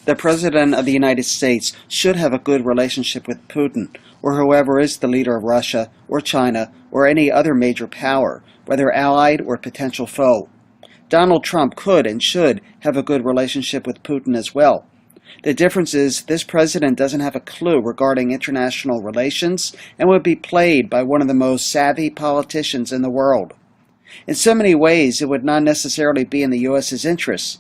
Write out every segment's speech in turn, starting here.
The President of the United States should have a good relationship with Putin, or whoever is the leader of Russia, or China, or any other major power, whether allied or potential foe. Donald Trump could and should have a good relationship with Putin as well. The difference is this president doesn't have a clue regarding international relations and would be played by one of the most savvy politicians in the world. In so many ways, it would not necessarily be in the U.S.'s interests.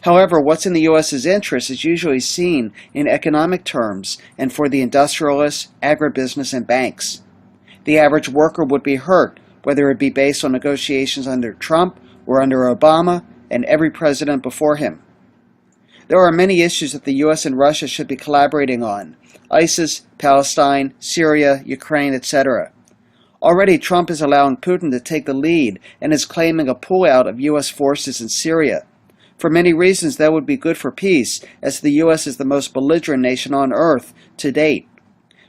However, what's in the U.S.'s interest is usually seen in economic terms and for the industrialists, agribusiness, and banks. The average worker would be hurt, whether it be based on negotiations under Trump or under Obama and every president before him. There are many issues that the U.S. and Russia should be collaborating on: ISIS, Palestine, Syria, Ukraine, etc. Already Trump is allowing Putin to take the lead and is claiming a pullout of U.S. forces in Syria. For many reasons that would be good for peace, as the U.S. is the most belligerent nation on earth to date.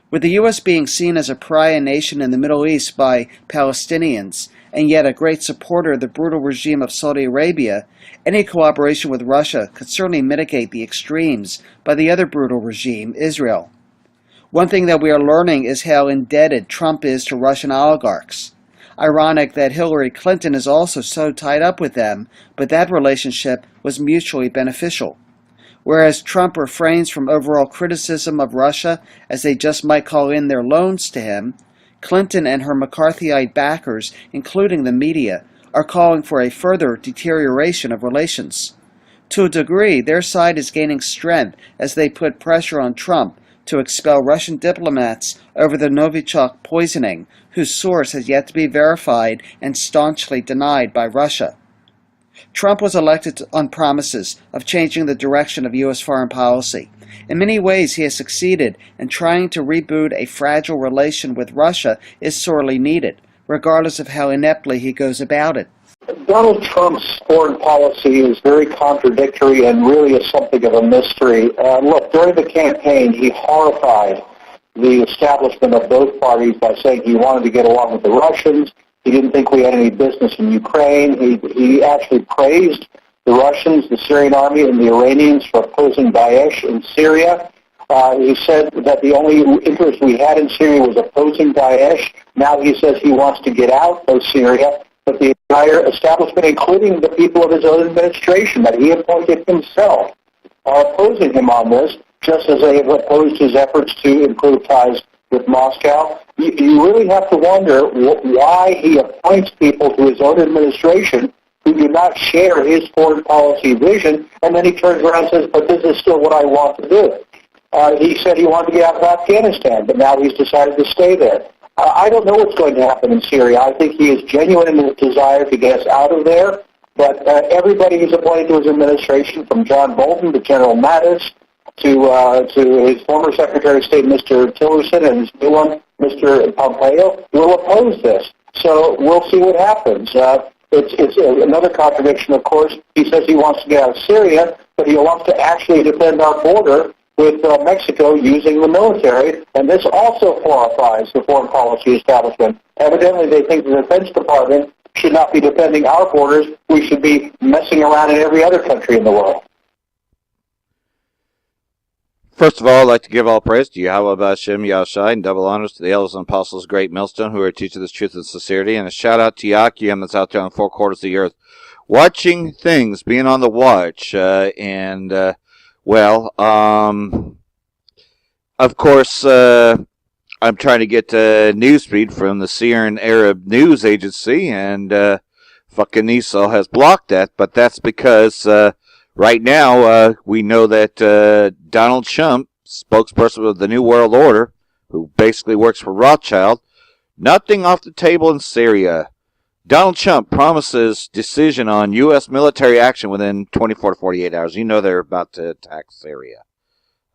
With the U.S. being seen as a pariah nation in the Middle East by Palestinians, and yet a great supporter of the brutal regime of Saudi Arabia, any cooperation with Russia could certainly mitigate the extremes by the other brutal regime, Israel. One thing that we are learning is how indebted Trump is to Russian oligarchs. Ironic that Hillary Clinton is also so tied up with them, but that relationship was mutually beneficial. Whereas Trump refrains from overall criticism of Russia, as they just might call in their loans to him, Clinton and her McCarthyite backers, including the media, are calling for a further deterioration of relations. To a degree, their side is gaining strength as they put pressure on Trump to expel Russian diplomats over the Novichok poisoning, whose source has yet to be verified and staunchly denied by Russia. Trump was elected on promises of changing the direction of U.S. foreign policy. In many ways, he has succeeded, and trying to reboot a fragile relation with Russia is sorely needed, regardless of how ineptly he goes about it. Donald Trump's foreign policy is very contradictory and really is something of a mystery. Look, during the campaign, he horrified the establishment of both parties by saying he wanted to get along with the Russians. He didn't think we had any business in Ukraine. He actually praised the Russians, the Syrian army, and the Iranians for opposing Daesh in Syria. He said that the only interest we had in Syria was opposing Daesh. Now he says he wants to get out of Syria, but the entire establishment, including the people of his own administration that he appointed himself, are opposing him on this, just as they have opposed his efforts to improve ties with Moscow. You really have to wonder why he appoints people to his own administration who do not share his foreign policy vision, and then he turns around and says, but this is still what I want to do. He said he wanted to get out of Afghanistan, but now he's decided to stay there. I don't know what's going to happen in Syria. I think he is genuine in his desire to get us out of there, but everybody he's appointed to his administration, from John Bolton to General Mattis to his former Secretary of State, Mr. Tillerson, and his new one, Mr. Pompeo, will oppose this. So we'll see what happens. It's another contradiction, of course. He says he wants to get out of Syria, but he wants to actually defend our border with Mexico using the military, and this also horrifies the foreign policy establishment. Evidently, they think the Defense Department should not be defending our borders. We should be messing around in every other country in the world. First of all, I'd like to give all praise to Yahweh B'Hashem Yahushai and double honors to the elders and apostles of Great Millstone who are teaching this truth and sincerity, and a shout out to Yakim that's out there on the four quarters of the earth, watching things, being on the watch, of course, I'm trying to get newsfeed from the Syrian Arab News Agency, and fucking Esau has blocked that, but that's because right now we know that Donald Trump, spokesperson of the New World Order, who basically works for Rothschild, nothing off the table in Syria. Donald Trump promises decision on U.S. military action within 24 to 48 hours. You know they're about to attack Syria.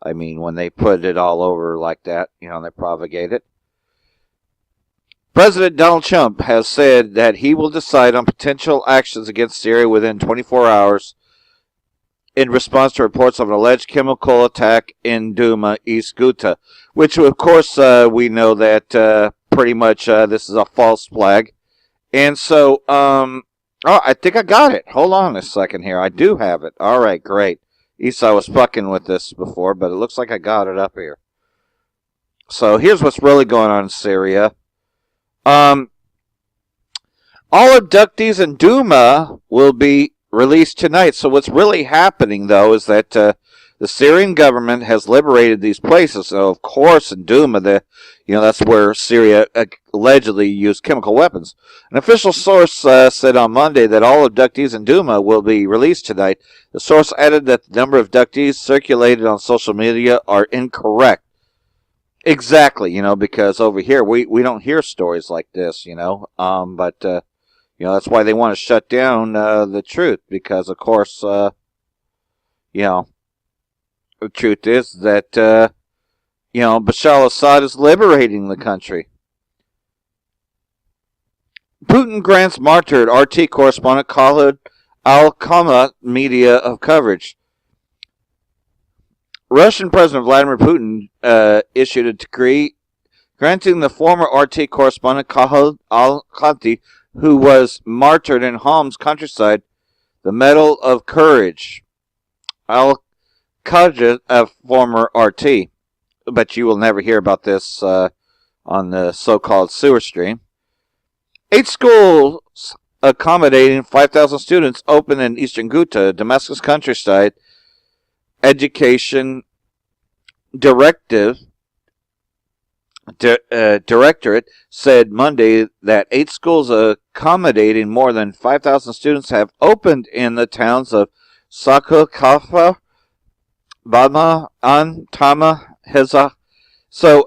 I mean, when they put it all over like that, they propagate it. President Donald Trump has said that he will decide on potential actions against Syria within 24 hours in response to reports of an alleged chemical attack in Douma, East Ghouta, which, of course, we know that pretty much this is a false flag. And so, I think I got it. Hold on a second here. I do have it. All right, great. Esau was fucking with this before, but it looks like I got it up here. So here's what's really going on in Syria. All abductees in Duma will be released tonight. So what's really happening, though, is that the Syrian government has liberated these places. So, of course, in Duma, that's where Syria allegedly used chemical weapons. An official source said on Monday that all abductees in Duma will be released tonight. The source added that the number of abductees circulated on social media are incorrect. Exactly, because over here we don't hear stories like this, but that's why they want to shut down the truth, because of course, the truth is that Bashar al-Assad is liberating the country. Putin grants martyred RT correspondent Khalid al-Qama media of coverage. Russian President Vladimir Putin issued a decree granting the former RT correspondent Khalid al-Qama, who was martyred in Homs countryside, the Medal of Courage. Al-Qama, a former RT, but you will never hear about this on the so-called sewer stream. 8 schools accommodating 5,000 students open in eastern Ghouta, Damascus countryside. Education Directorate said Monday that 8 schools accommodating more than 5,000 students have opened in the towns of Sakokafa, Bama, Tama, Heza. So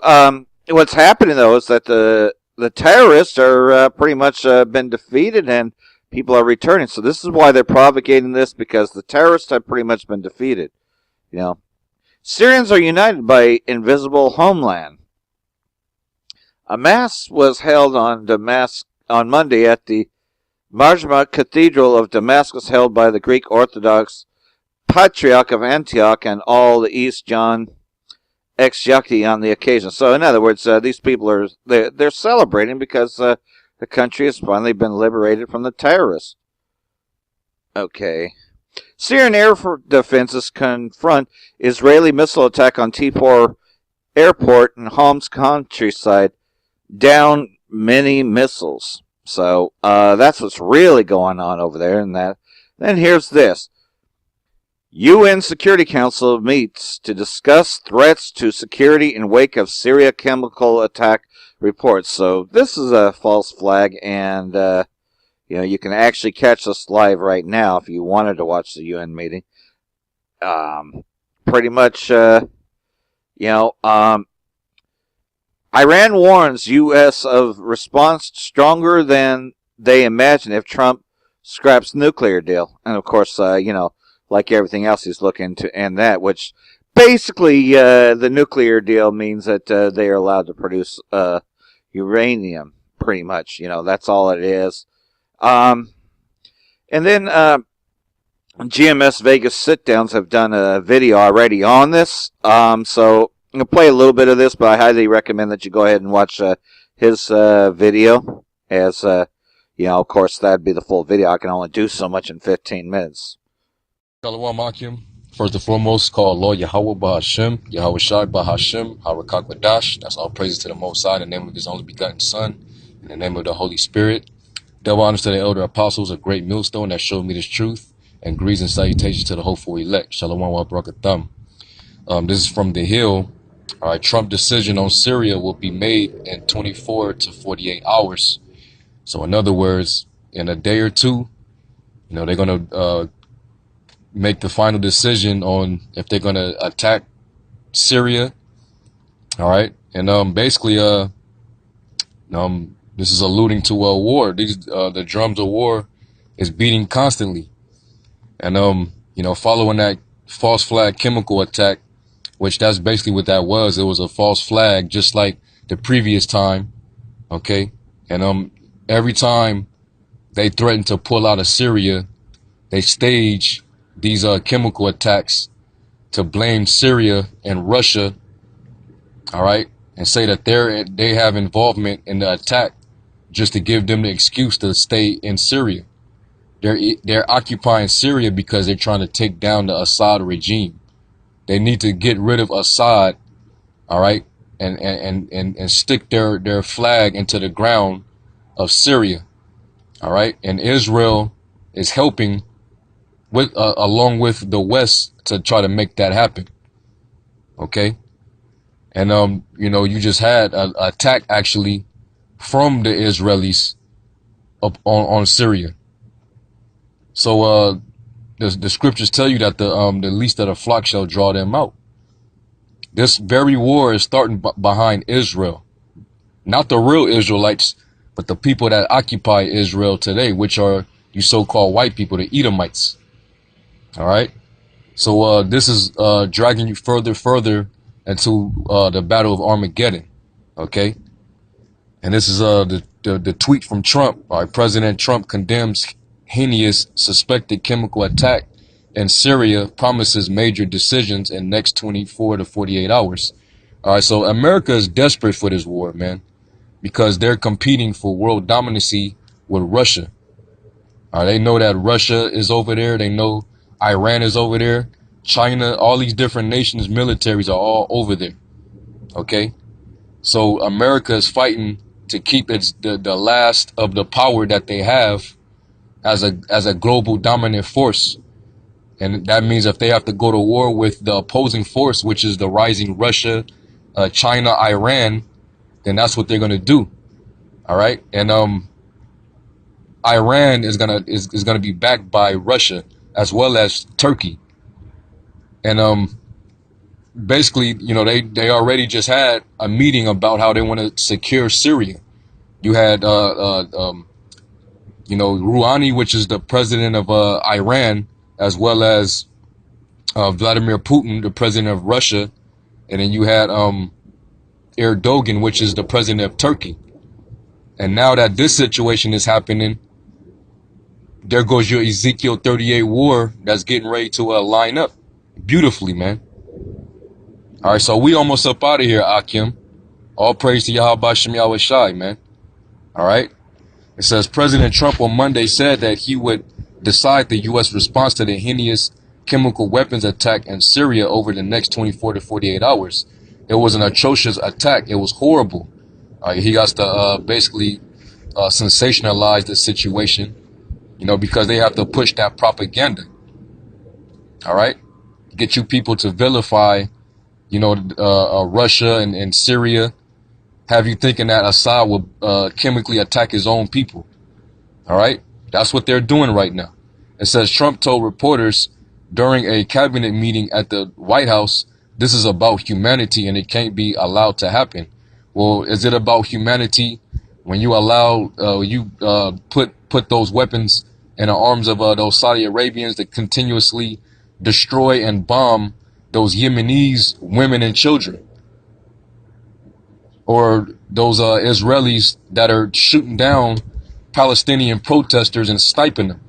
what's happening, though, is that the terrorists are pretty much been defeated and people are returning. So this is why they're provocating this, because the terrorists have pretty much been defeated. Syrians are united by invisible homeland. A mass was held on Monday at the Marjma Cathedral of Damascus, held by the Greek Orthodox Patriarch of Antioch and all the East John Exyakti on the occasion. So, in other words, these people they're celebrating because the country has finally been liberated from the terrorists. Okay. Syrian air defenses confront Israeli missile attack on T4 airport in Homs countryside, down many missiles. So that's what's really going on over there. And then here's this. UN Security Council meets to discuss threats to security in wake of Syria chemical attack reports. So this is a false flag, and you can actually catch this live right now if you wanted to watch the UN meeting. Pretty much, Iran warns U.S. of response stronger than they imagine if Trump scraps nuclear deal. And of course, like everything else, he's looking to end that, which basically the nuclear deal means that they are allowed to produce uranium, pretty much. That's all it is. And then GMS Vegas sit-downs have done a video already on this. So I'm going to play a little bit of this, but I highly recommend that you go ahead and watch his video. As, of course, that'd be the full video. I can only do so much in 15 minutes. Shalom Akim. First and foremost, call Lord Yahweh Bahashem, Yahweh Shai Bahashem, Harakak Wadash. That's all praises to the Most High, in the name of His only begotten Son, in the name of the Holy Spirit. Double honors to the elder apostles, a great millstone that showed me this truth, and greetings and salutations to the hopeful elect. Shalom wa barakatam. This is from the Hill. All right, Trump decision on Syria will be made in 24 to 48 hours. So in other words, in a day or two, they're going to make the final decision on if they're going to attack Syria. All right. And basically, this is alluding to a war. The drums of war is beating constantly. And, following that false flag chemical attack, which that's basically what that was. It was a false flag, just like the previous time. Okay. And, every time they threaten to pull out of Syria, they stage these chemical attacks to blame Syria and Russia, all right, and say that they have involvement in the attack just to give them the excuse to stay in Syria. they're occupying Syria because they're trying to take down the Assad regime. They need to get rid of Assad, all right, and stick their flag into the ground of Syria, all right. And Israel is helping with along with the West to try to make that happen, okay. And you just had an attack actually from the Israelis up on Syria. So the scriptures tell you that the least of the flock shall draw them out. This very war is starting behind Israel, not the real Israelites, but the people that occupy Israel today, which are you so-called white people, the Edomites. All right. So this is dragging you further into the Battle of Armageddon. Okay. And this is the tweet from Trump. All right, President Trump condemns heinous suspected chemical attack in Syria, promises major decisions in next 24 to 48 hours. All right, so America is desperate for this war, man, because they're competing for world dominancy with Russia. All right, they know that Russia is over there. They know Iran is over there. China, all these different nations' militaries are all over there. Okay, so America is fighting to keep the last of the power that they have as a global dominant force. And that means if they have to go to war with the opposing force, which is the rising Russia, China, Iran, then that's what they're going to do. All right. And Iran is gonna be backed by Russia as well as Turkey. And basically, they already just had a meeting about how they want to secure Syria. You had Rouhani, which is the president of Iran, as well as Vladimir Putin, the president of Russia, and then you had Erdogan, which is the president of Turkey. And now that this situation is happening, there goes your Ezekiel 38 war that's getting ready to line up beautifully, man. All right, so we almost up out of here, Akim. All praise to Yahweh Shem Yahweh Shai, man. All right. It says President Trump on Monday said that he would decide the U.S. response to the heinous chemical weapons attack in Syria over the next 24 to 48 hours. It was an atrocious attack. It was horrible. He got to basically sensationalize the situation, because they have to push that propaganda. All right. Get you people to vilify, Russia and Syria. Have you thinking that Assad will chemically attack his own people. All right. That's what they're doing right now. It says Trump told reporters during a cabinet meeting at the White House, this is about humanity and it can't be allowed to happen. Well, is it about humanity when you allow put those weapons in the arms of those Saudi Arabians that continuously destroy and bomb those Yemenis, women and children? Or those Israelis that are shooting down Palestinian protesters and sniping them?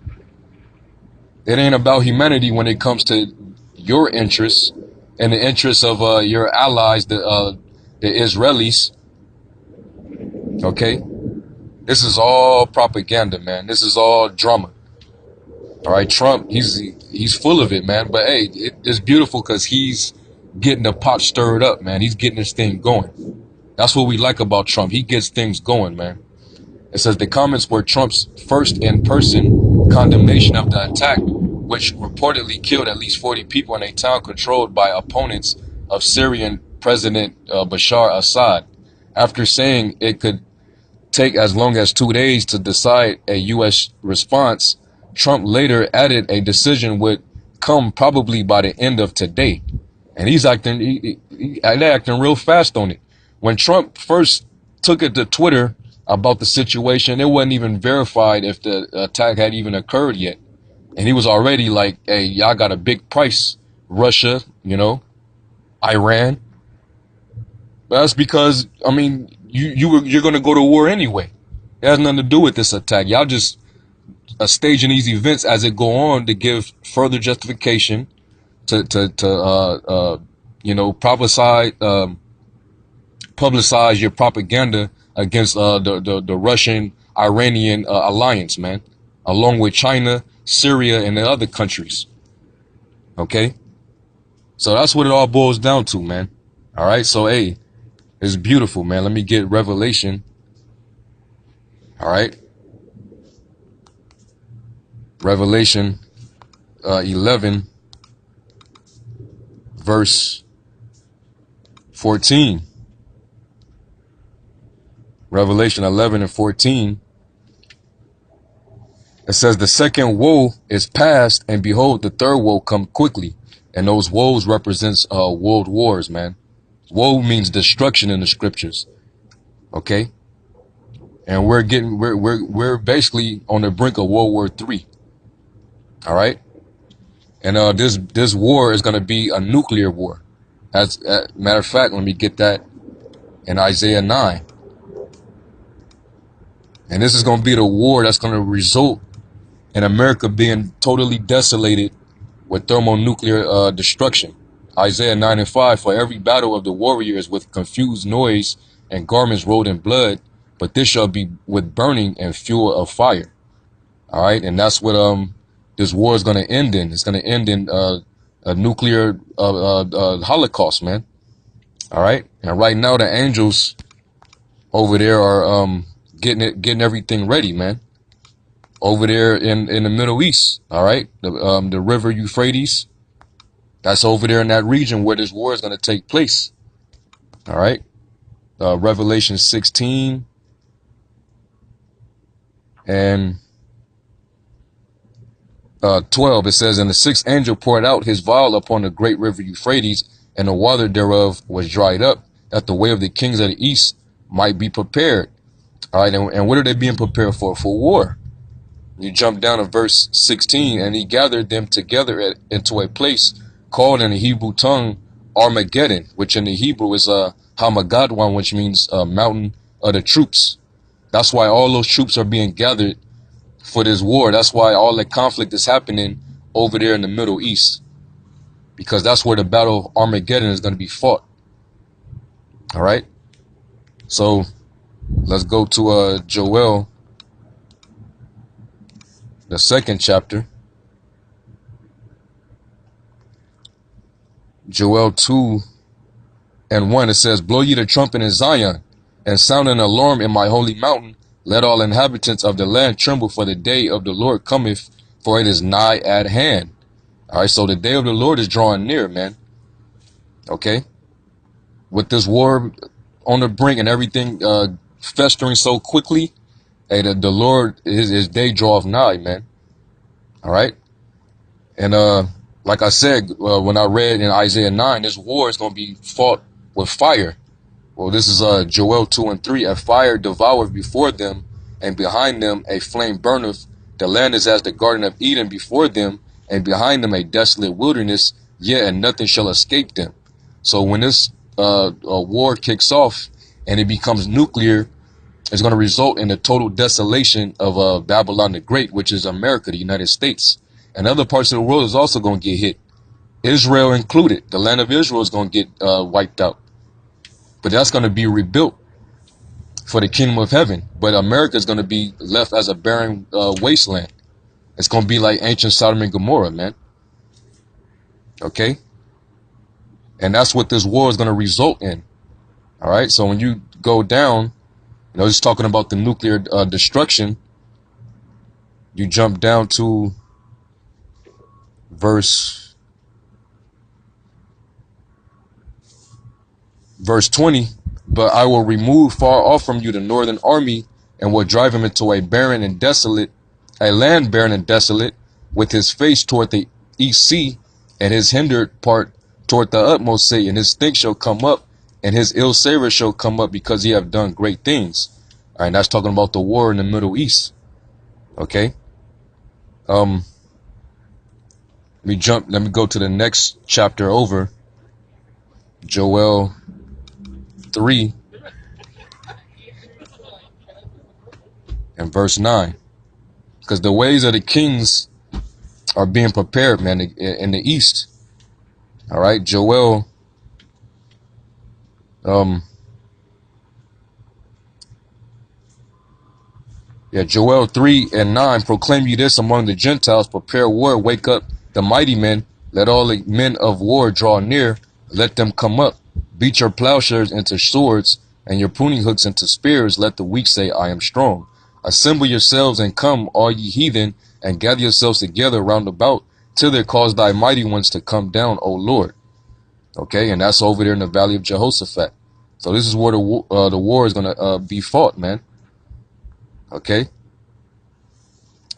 It ain't about humanity when it comes to your interests and the interests of your allies, the Israelis. Okay? This is all propaganda, man. This is all drama. All right, Trump, he's full of it, man. But hey, it's beautiful because he's getting the pot stirred up, man. He's getting this thing going. That's what we like about Trump. He gets things going, man. It says the comments were Trump's first in-person condemnation of the attack, which reportedly killed at least 40 people in a town controlled by opponents of Syrian President Bashar Assad. After saying it could take as long as 2 days to decide a U.S. response, Trump later added a decision would come probably by the end of today. And he's acting real fast on it. When Trump first took it to Twitter about the situation, it wasn't even verified if the attack had even occurred yet. And he was already like, hey, y'all got a big price, Russia, Iran. But that's because, you're going to go to war anyway. It has nothing to do with this attack. Y'all just staging these events as it go on to give further justification to publicize your propaganda against the Russian-Iranian alliance, man. along with China, Syria, and the other countries. Okay? So that's what it all boils down to, man. All right? So, hey, it's beautiful, man. Let me get Revelation. All right? Revelation 11, verse 14. Revelation 11 and 14. It says, the second woe is past, and behold, the third woe come quickly. And those woes represents world wars, man. Woe means destruction in the scriptures. Okay? And we're basically on the brink of World War III. All right? And this war is going to be a nuclear war. As matter of fact, let me get that in Isaiah 9. And this is going to be the war that's going to result in America being totally desolated with thermonuclear destruction. Isaiah 9 and 5, for every battle of the warrior is with confused noise and garments rolled in blood, but this shall be with burning and fuel of fire. All right, and that's what this war is going to end in. It's going to end in a nuclear holocaust, man. All right, and right now the angels over there are getting everything ready, man. Over there in the Middle East, all right, the river Euphrates, that's over there in that region where this war is going to take place. All right, Revelation 16 and 12, it says, and the sixth angel poured out his vial upon the great river Euphrates, and the water thereof was dried up, that the way of the kings of the east might be prepared. All right, and what are they being prepared for? For war. You jump down to verse 16, and he gathered them together into a place called in the Hebrew tongue Armageddon, which in the Hebrew is Hamagadwan, which means mountain of the troops. That's why all those troops are being gathered for this war. That's why all the conflict is happening over there in the Middle East, because that's where the battle of Armageddon is going to be fought. All right, so let's go to Joel, the second chapter. Joel 2 and 1, it says, blow ye the trumpet in Zion, and sound an alarm in my holy mountain. Let all inhabitants of the land tremble, for the day of the Lord cometh, for it is nigh at hand. All right, so the day of the Lord is drawing near, man. Okay? With this war on the brink and everything festering so quickly, hey, the Lord, his day draweth nigh, man. All right? And like I said, when I read in Isaiah 9, this war is going to be fought with fire. Well, this is Joel 2 and 3. A fire devoureth before them, and behind them a flame burneth. The land is as the Garden of Eden before them, and behind them a desolate wilderness, yet and nothing shall escape them. So when this war kicks off and it becomes nuclear, it's going to result in the total desolation of Babylon the Great, which is America, the United States. And other parts of the world is also going to get hit. Israel included. The land of Israel is going to get wiped out. But that's going to be rebuilt for the kingdom of heaven. But America is going to be left as a barren wasteland. It's going to be like ancient Sodom and Gomorrah, man. Okay? And that's what this war is going to result in. All right? So when you go down, just talking about the nuclear destruction, you jump down to verse 20. But I will remove far off from you the northern army, and will drive him into a barren and desolate, a land barren and desolate, with his face toward the east sea, and his hindered part toward the utmost sea. And his stink shall come up, and his ill savor shall come up, because he have done great things. All right, that's talking about the war in the Middle East. Okay. Let me go to the next chapter over. Joel 3 and verse 9. Because the ways of the kings are being prepared, man, in the east. All right, Joel Yeah, Joel 3:9, proclaim ye this among the Gentiles, prepare war, wake up the mighty men, let all the men of war draw near, let them come up, beat your plowshares into swords, and your pruning hooks into spears, let the weak say, I am strong. Assemble yourselves and come, all ye heathen, and gather yourselves together round about, till there cause thy mighty ones to come down, O Lord. Okay, and that's over there in the valley of Jehoshaphat. So this is where the war is going to be fought, man. Okay.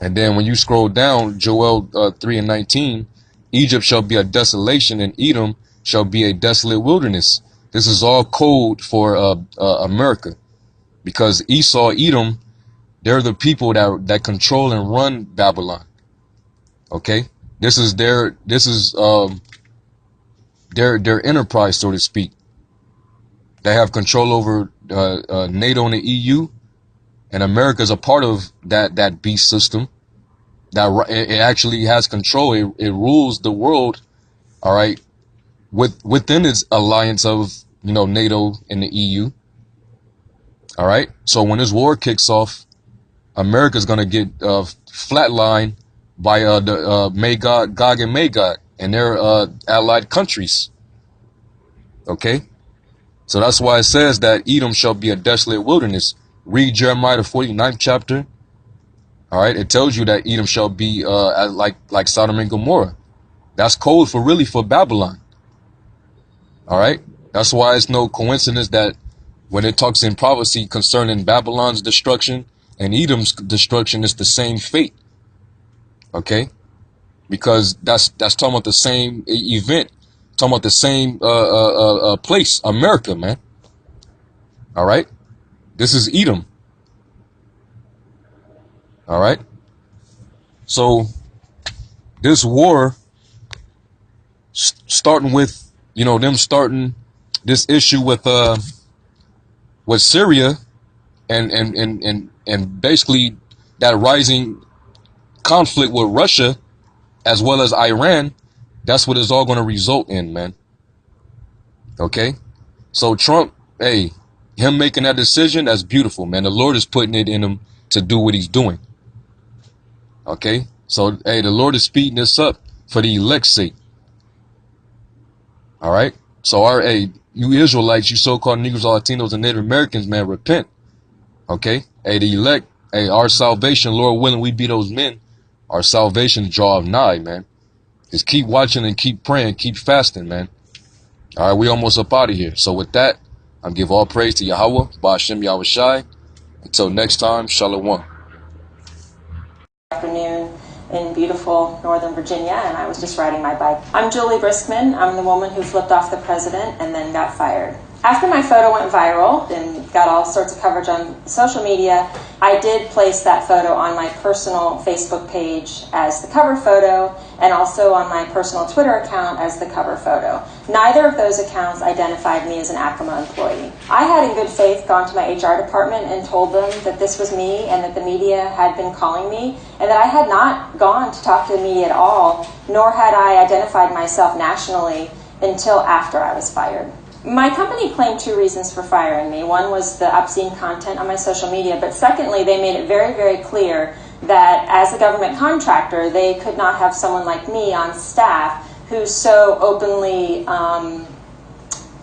And then when you scroll down, Joel 3:19, Egypt shall be a desolation and Edom shall be a desolate wilderness. This is all code for America, because Esau, Edom, they're the people that control and run Babylon. Okay, this is their enterprise, so to speak. They have control over NATO and the EU, and America is a part of that beast system. That it actually has control. It rules the world. All right, within its alliance of NATO and the EU. All right. So when this war kicks off, America's gonna get flatlined by the Gog and Magog and their allied countries. Okay. So that's why it says that Edom shall be a desolate wilderness. Read Jeremiah the 49th chapter. All right, it tells you that Edom shall be like Sodom and Gomorrah. That's code for Babylon. All right, that's why it's no coincidence that when it talks in prophecy concerning Babylon's destruction and Edom's destruction, it's the same fate. Okay, because that's talking about the same event, talking about the same place, America, man. All right, this is Edom. All right. So this war, starting with, them starting this issue with Syria and basically that rising conflict with Russia as well as Iran, that's what it's all going to result in, man. Okay. So Trump, hey, him making that decision, that's beautiful, man. The Lord is putting it in him to do what he's doing. Okay, so hey, the Lord is speeding this up for the elect's sake. All right, so you Israelites, you so-called Negroes, Latinos, and Native Americans, man, repent. Okay, hey, the elect, hey, our salvation, Lord willing, we be those men. Our salvation draw nigh, man. Just keep watching and keep praying, keep fasting, man. All right, we almost up out of here. So with that, I give all praise to Yahweh, Ba'ashem Yahushai. Until next time, Shalom. Afternoon in beautiful Northern Virginia, and I was just riding my bike. I'm Julie Briskman. I'm the woman who flipped off the president and then got fired. After my photo went viral and got all sorts of coverage on social media, I did place that photo on my personal Facebook page as the cover photo and also on my personal Twitter account as the cover photo. Neither of those accounts identified me as an Acoma employee. I had in good faith gone to my HR department and told them that this was me and that the media had been calling me and that I had not gone to talk to the media at all, nor had I identified myself nationally until after I was fired. My company claimed two reasons for firing me. One was the obscene content on my social media, but secondly, they made it very, very clear that as a government contractor, they could not have someone like me on staff who so openly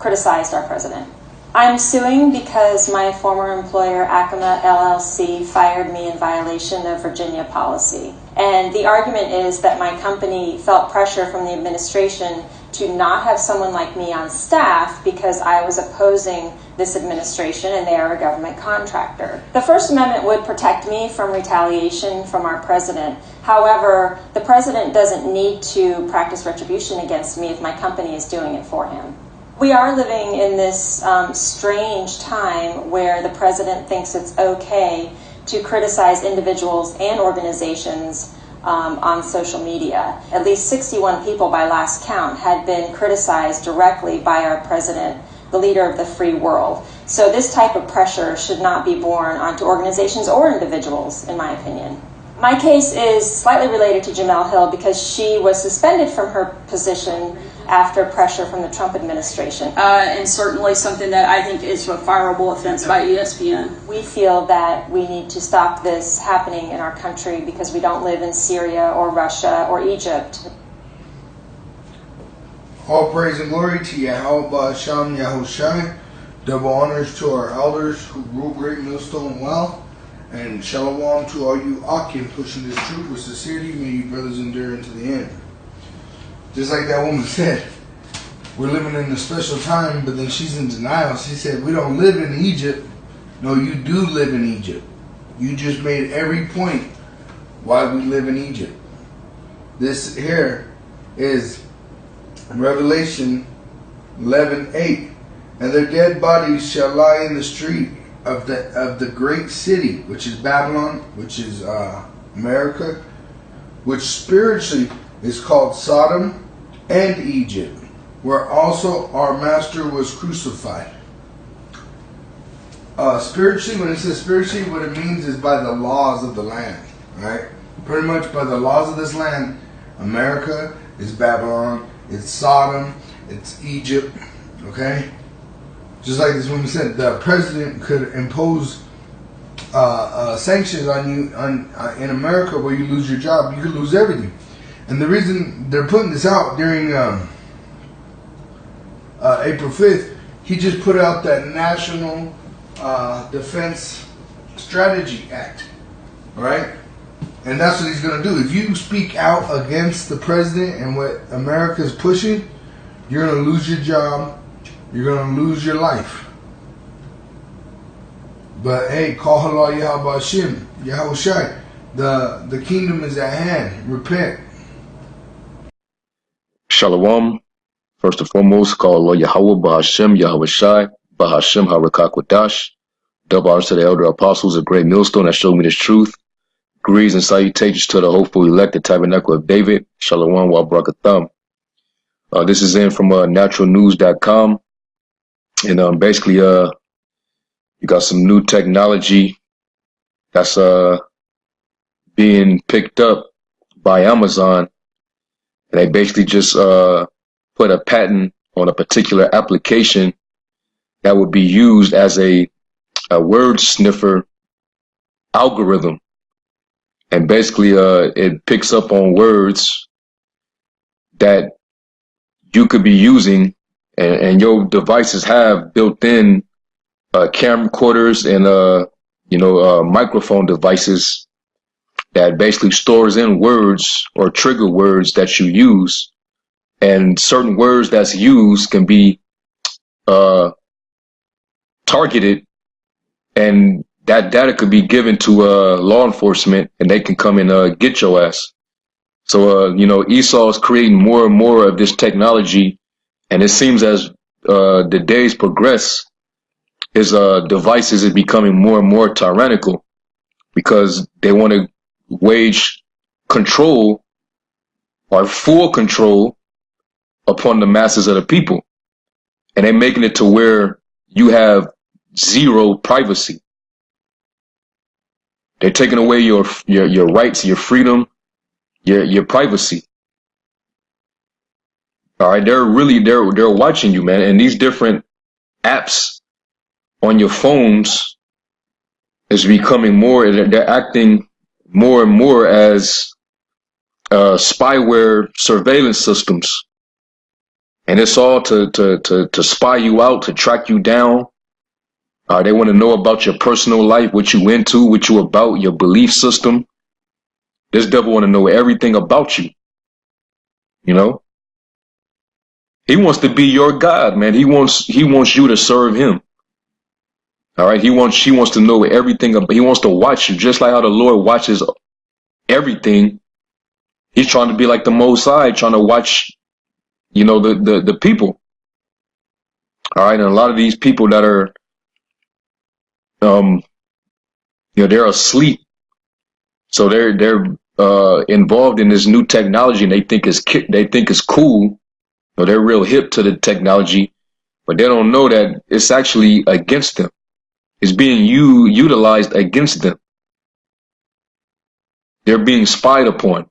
criticized our president. I'm suing because my former employer, Acoma LLC, fired me in violation of Virginia policy. And the argument is that my company felt pressure from the administration to not have someone like me on staff because I was opposing this administration and they are a government contractor. The First Amendment would protect me from retaliation from our president. However, the president doesn't need to practice retribution against me if my company is doing it for him. We are living in this strange time where the president thinks it's okay to criticize individuals and organizations on social media. At least 61 people by last count had been criticized directly by our president, the leader of the free world. So this type of pressure should not be borne onto organizations or individuals, in my opinion. My case is slightly related to Jamel Hill because she was suspended from her position after pressure from the Trump administration. And certainly something that I think is a fireable offense by ESPN. We feel that we need to stop this happening in our country because we don't live in Syria or Russia or Egypt. All praise and glory to Yahweh Ba'Hasham Yahushai. Double honors to our elders who rule Great Millstone well. And shalom to all you Akim pushing this truth with sincerity. May you brothers endure unto the end. Just like that woman said, we're living in a special time, but then she's in denial. She said, we don't live in Egypt. No, you do live in Egypt. You just made every point why we live in Egypt. This here is Revelation 11:8. And their dead bodies shall lie in the street of the great city, which is Babylon, which is America, which spiritually is called Sodom and Egypt, where also our master was crucified. Spiritually, when it says spiritually, what it means is by the laws of the land, right? Pretty much by the laws of this land, America is Babylon, it's Sodom, it's Egypt, okay? Just like this woman said, the president could impose sanctions on you in America where you lose your job. You could lose everything. And the reason they're putting this out during April 5th, he just put out that National Defense Strategy Act, right? And that's what he's going to do. If you speak out against the president and what America is pushing, you're going to lose your job. You're going to lose your life. But hey, call halal Yahweh Hashem, Yahweh Shai. The kingdom is at hand. Repent. Shalom. First and foremost, call Allah Yahweh Ba'Hashem, Yahweh Shai, Ba'Hashem, Harakak Double honors to the elder apostles of Great Millstone that showed me this truth. Greetings and salutations to the hopeful elect, the tabernacle of David. Shalom wa barakatham. This is in from naturalnews.com. And basically, you got some new technology that's being picked up by Amazon. And they basically just put a patent on a particular application that would be used as a word sniffer algorithm. And basically, it picks up on words that you could be using, and your devices have built-in camcorders and microphone devices that basically stores in words or trigger words that you use, and certain words that's used can be targeted, and that data could be given to law enforcement, and they can come and get your ass. So Esau is creating more and more of this technology, and it seems as the days progress, his devices is becoming more and more tyrannical because they want to wage control or full control upon the masses of the people, and they're making it to where you have zero privacy. They're taking away your rights, your freedom, your privacy. All right, they're watching you, man, and these different apps on your phones is becoming more. They're acting more and more as spyware surveillance systems, and it's all to spy you out, to track you down. They want to know about your personal life, what you into, what you about, your belief system. This devil want to know everything about you. He wants to be your God, man. He wants you to serve him. All right. He wants to know everything about. He wants to watch you, just like how the Lord watches everything. He's trying to be like the Most High, trying to watch, the people. All right, and a lot of these people that are, they're asleep, so they're involved in this new technology, and they think it's cool. They're real hip to the technology, but they don't know that it's actually against them. It's being utilized against them. They're being spied upon.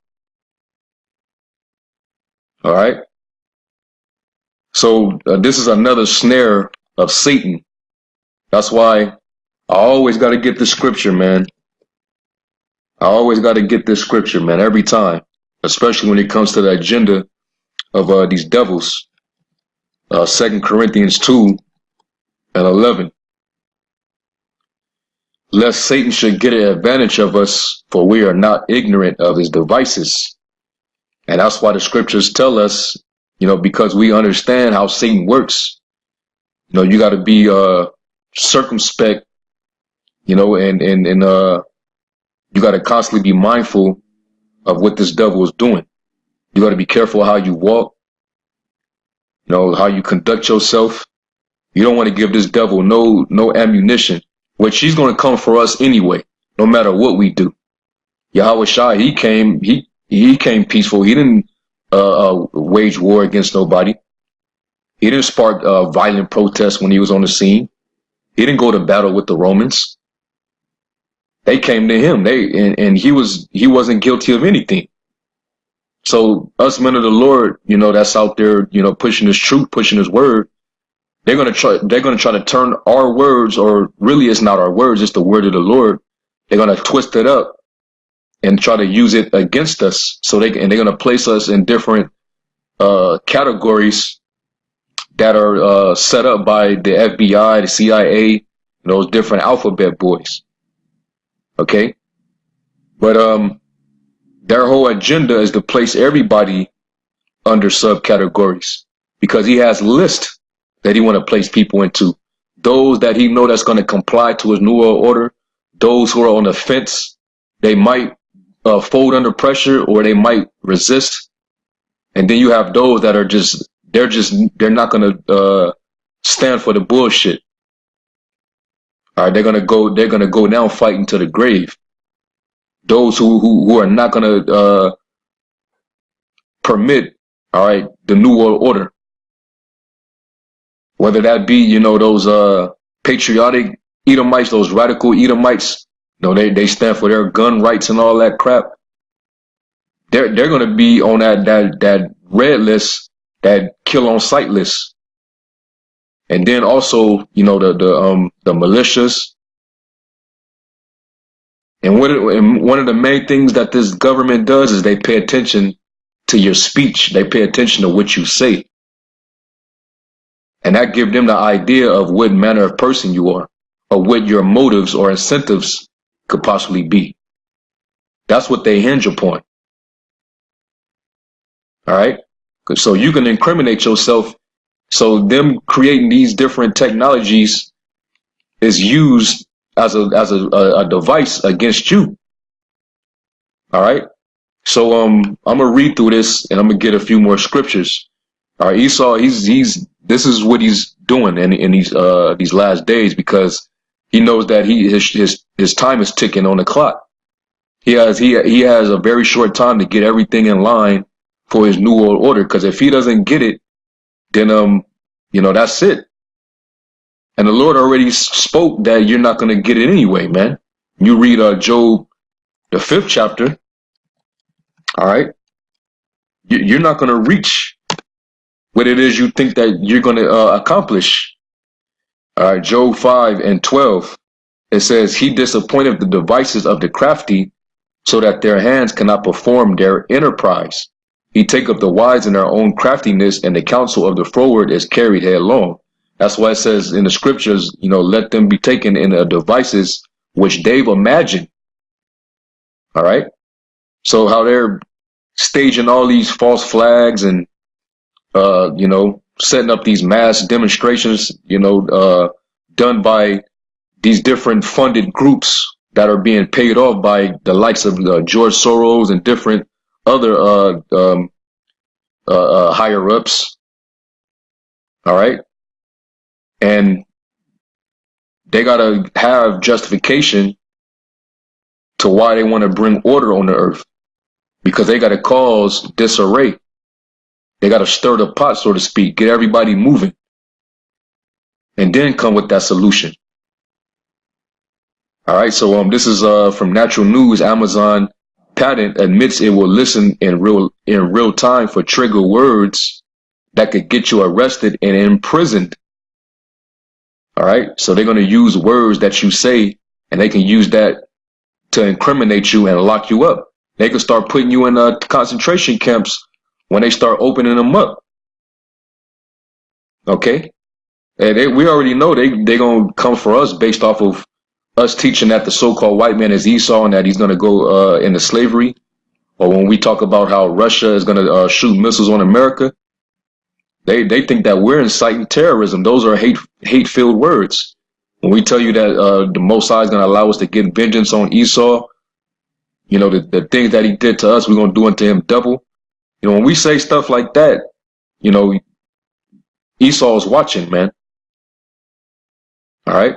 All right. So this is another snare of Satan. That's why I always got to get the scripture, man. I always got to get this scripture, man, every time, especially when it comes to the agenda of these devils. 2 Corinthians 2:11. Lest Satan should get an advantage of us, for we are not ignorant of his devices. And that's why the scriptures tell us, because we understand how Satan works. You got to be circumspect, and you got to constantly be mindful of what this devil is doing. You got to be careful how you walk, how you conduct yourself. You don't want to give this devil no ammunition, which he's going to come for us anyway, no matter what we do. Yahweh Shai, he came peaceful. He didn't wage war against nobody. He didn't spark violent protests when he was on the scene. He didn't go to battle with the Romans. They came to him. And he wasn't guilty of anything. So us men of the Lord, that's out there, pushing his truth, pushing his word. They're gonna try to turn our words, or really it's not our words, it's the word of the Lord. They're gonna twist it up and try to use it against us. And they're gonna place us in different categories that are set up by the FBI, the CIA, those different alphabet boys. Okay? But their whole agenda is to place everybody under subcategories, because he has lists that he want to place people into. Those that he know that's going to comply to his New World Order, those who are on the fence, they might fold under pressure or they might resist. And then you have those that are they're not going to stand for the bullshit. All right, they're going to go down fighting to the grave. Those who are not going to permit, all right, the New World Order. Whether that be, those patriotic Edomites, those radical Edomites, they stand for their gun rights and all that crap. They're going to be on that red list, that kill on sight list. And then also, the militias. And one of the main things that this government does is they pay attention to your speech. They pay attention to what you say. And that gives them the idea of what manner of person you are, or what your motives or incentives could possibly be. That's what they hinge upon. All right? So you can incriminate yourself. So them creating these different technologies is used as a device against you. All right? So I'm gonna read through this and I'm gonna get a few more scriptures. All right, Esau, this is what he's doing in these last days, because he knows that his time is ticking on the clock. He has a very short time to get everything in line for his New World Order, because if he doesn't get it, then that's it. And the Lord already spoke that you're not going to get it anyway, man. You read Job, the 5th chapter. All right, you're not going to reach what it is you think that you're going to accomplish. All right, Job 5:12. It says, he disappointed the devices of the crafty, so that their hands cannot perform their enterprise. He taketh the wise in their own craftiness, and the counsel of the froward is carried headlong. That's why it says in the scriptures, let them be taken in the devices which they've imagined. All right. So how they're staging all these false flags and, setting up these mass demonstrations, done by these different funded groups that are being paid off by the likes of George Soros and different other higher ups. All right. And they got to have justification to why they want to bring order on the earth, because they got to cause disarray. They got to stir the pot, so to speak, get everybody moving, and then come with that solution. All right. So this is from Natural News. Amazon patent admits it will listen in real time for trigger words that could get you arrested and imprisoned. All right. So they're going to use words that you say, and they can use that to incriminate you and lock you up. They can start putting you in concentration camps when they start opening them up. Okay. And we already know they're going to come for us based off of us teaching that the so-called white man is Esau and that he's going to go into slavery. Or when we talk about how Russia is going to shoot missiles on America, they think that we're inciting terrorism. Those are hate-filled words. When we tell you that the Most High is going to allow us to get vengeance on Esau, you know, the things that he did to us, we're going to do unto him double. You know, when we say stuff like that, you know, Esau is watching, man. All right.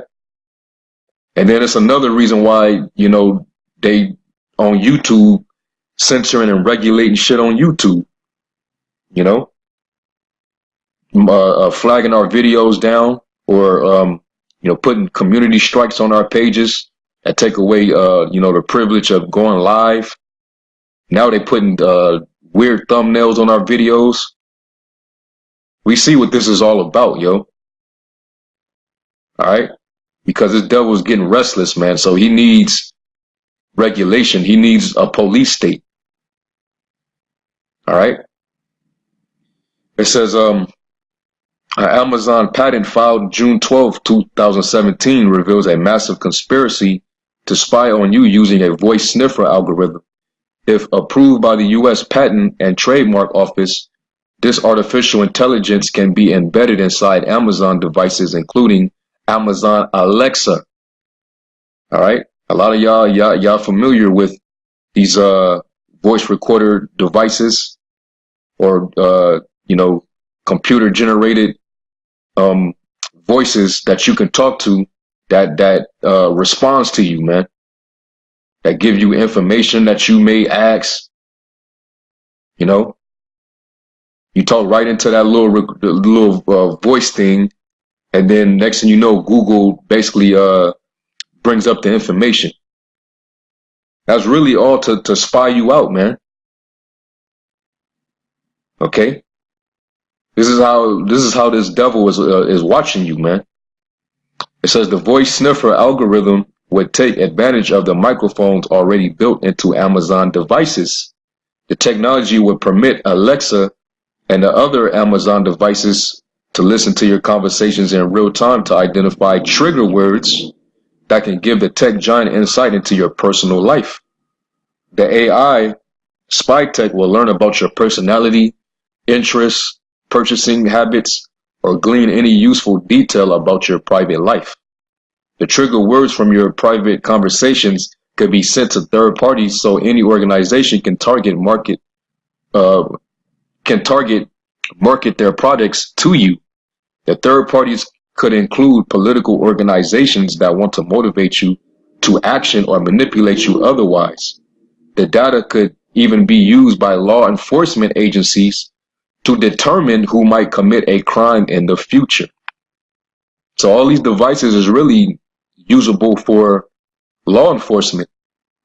And then it's another reason why, you know, they on YouTube censoring and regulating shit on YouTube, you know, flagging our videos down or, you know, putting community strikes on our pages that take away, you know, the privilege of going live. Now they putting weird thumbnails on our videos. We see what this is all about, yo. All right. Because this devil is getting restless, man. So he needs regulation. He needs a police state. All right. It says, an Amazon patent filed June 12, 2017 reveals a massive conspiracy to spy on you using a voice sniffer algorithm. If approved by the U.S. Patent and Trademark Office, this artificial intelligence can be embedded inside Amazon devices, including Amazon Alexa. All right. A lot of y'all familiar with these voice recorder devices or you know, computer generated voices that you can talk to that responds to you, man. That give you information that you may ask. You know, you talk right into that little voice thing, and then next thing you know, Google basically brings up the information. That's really all to spy you out, man. Okay, this is how this devil is watching you, man. It says the voice sniffer algorithm would take advantage of the microphones already built into Amazon devices. The technology would permit Alexa and the other Amazon devices to listen to your conversations in real time to identify trigger words that can give the tech giant insight into your personal life. The AI spy tech will learn about your personality, interests, purchasing habits, or glean any useful detail about your private life. The trigger words from your private conversations could be sent to third parties so any organization can market their products to you. The third parties could include political organizations that want to motivate you to action or manipulate you otherwise. The data could even be used by law enforcement agencies to determine who might commit a crime in the future. So all these devices is really usable for law enforcement,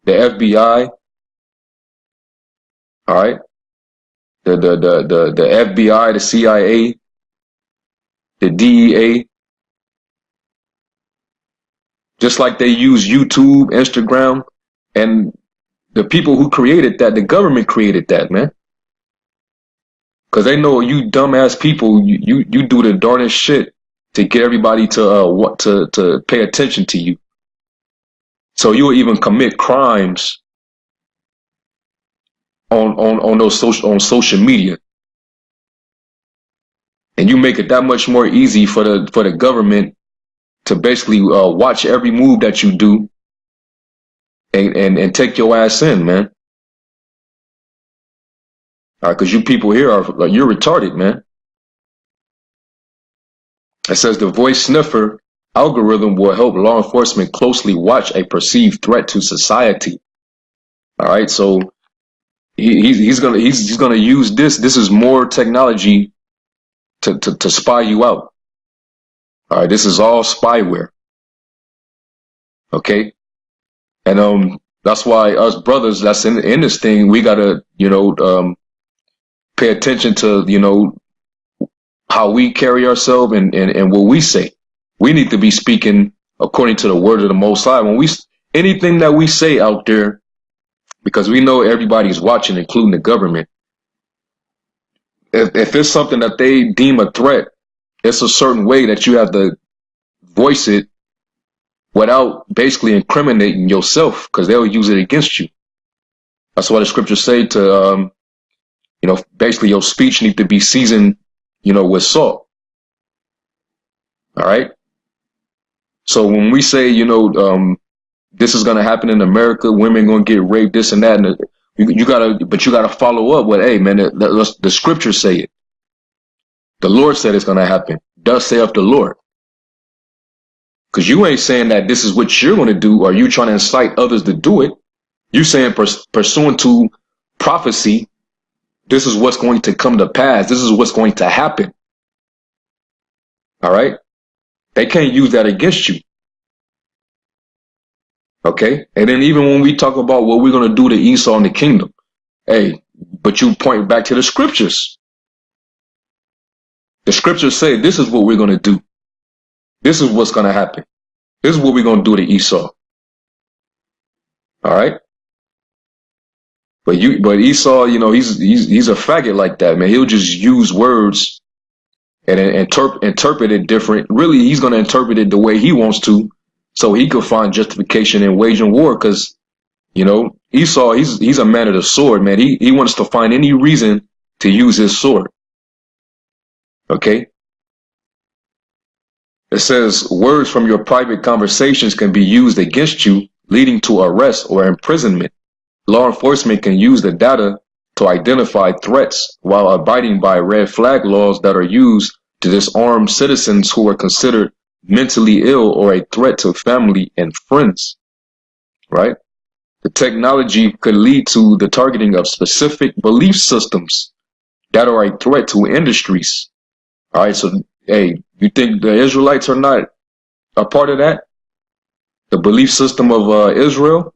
the FBI, all right, the FBI, the CIA, the DEA, just like they use YouTube, Instagram, and the people who created that, the government created that, man. Because they know you dumbass people, you do the darnest shit to get everybody to pay attention to you. So you'll even commit crimes on social media, and you make it that much more easy for the government to basically watch every move that you do and take your ass in, man. All right, because you people here you're retarded, man. It says the voice sniffer algorithm will help law enforcement closely watch a perceived threat to society. All right, so he's gonna use this. This is more technology to spy you out. All right, this is all spyware. Okay, and that's why us brothers that's in this thing, we gotta pay attention to how we carry ourselves and what we say. We need to be speaking according to the word of the Most High. When anything that we say out there, because we know everybody's watching, including the government, if it's something that they deem a threat, it's a certain way that you have to voice it without basically incriminating yourself, because they'll use it against you. That's why the scriptures say to, basically your speech needs to be seasoned, with salt. All right. So when we say, this is going to happen in America, women going to get raped, this and that, and you gotta follow up with, hey man, the scriptures say it. The Lord said it's going to happen. Thus saith the Lord. Because you ain't saying that this is what you're going to do, or you trying to incite others to do it. You saying pursuant to prophecy, this is what's going to come to pass. This is what's going to happen. All right. They can't use that against you. Okay. And then even when we talk about what we're going to do to Esau in the kingdom, hey, but you point back to the scriptures. The scriptures say this is what we're going to do. This is what's going to happen. This is what we're going to do to Esau. All right. But Esau, he's a faggot like that, man. He'll just use words and interpret it different. Really, he's going to interpret it the way he wants to, so he could find justification in waging war. Because, Esau, he's a man of the sword, man. He wants to find any reason to use his sword. Okay. It says words from your private conversations can be used against you, leading to arrest or imprisonment. Law enforcement can use the data to identify threats while abiding by red flag laws that are used to disarm citizens who are considered mentally ill or a threat to family and friends. Right? The technology could lead to the targeting of specific belief systems that are a threat to industries. All right. So, hey, you think the Israelites are not a part of that? The belief system of Israel?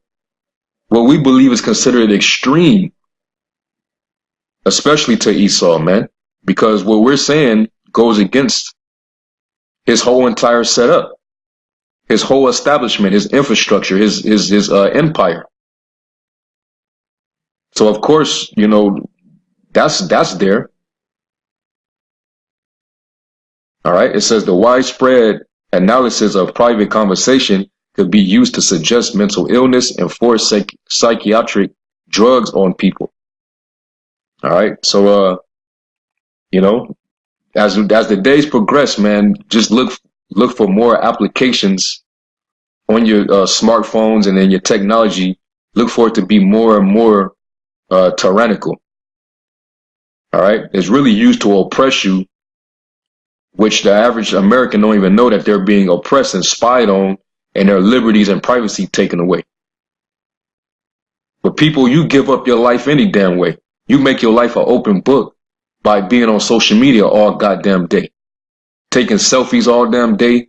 What we believe is considered extreme, especially to Esau, man, because what we're saying goes against his whole entire setup, his whole establishment, his infrastructure, his empire. So of course, that's there. All right. It says the widespread analysis of private conversation could be used to suggest mental illness and force psychiatric drugs on people. All right. So, as the days progress, man, just look for more applications on your smartphones and in your technology. Look for it to be more and more tyrannical. All right. It's really used to oppress you, which the average American don't even know that they're being oppressed and spied on, and their liberties and privacy taken away. But people, you give up your life any damn way. You make your life an open book by being on social media all goddamn day, taking selfies all damn day,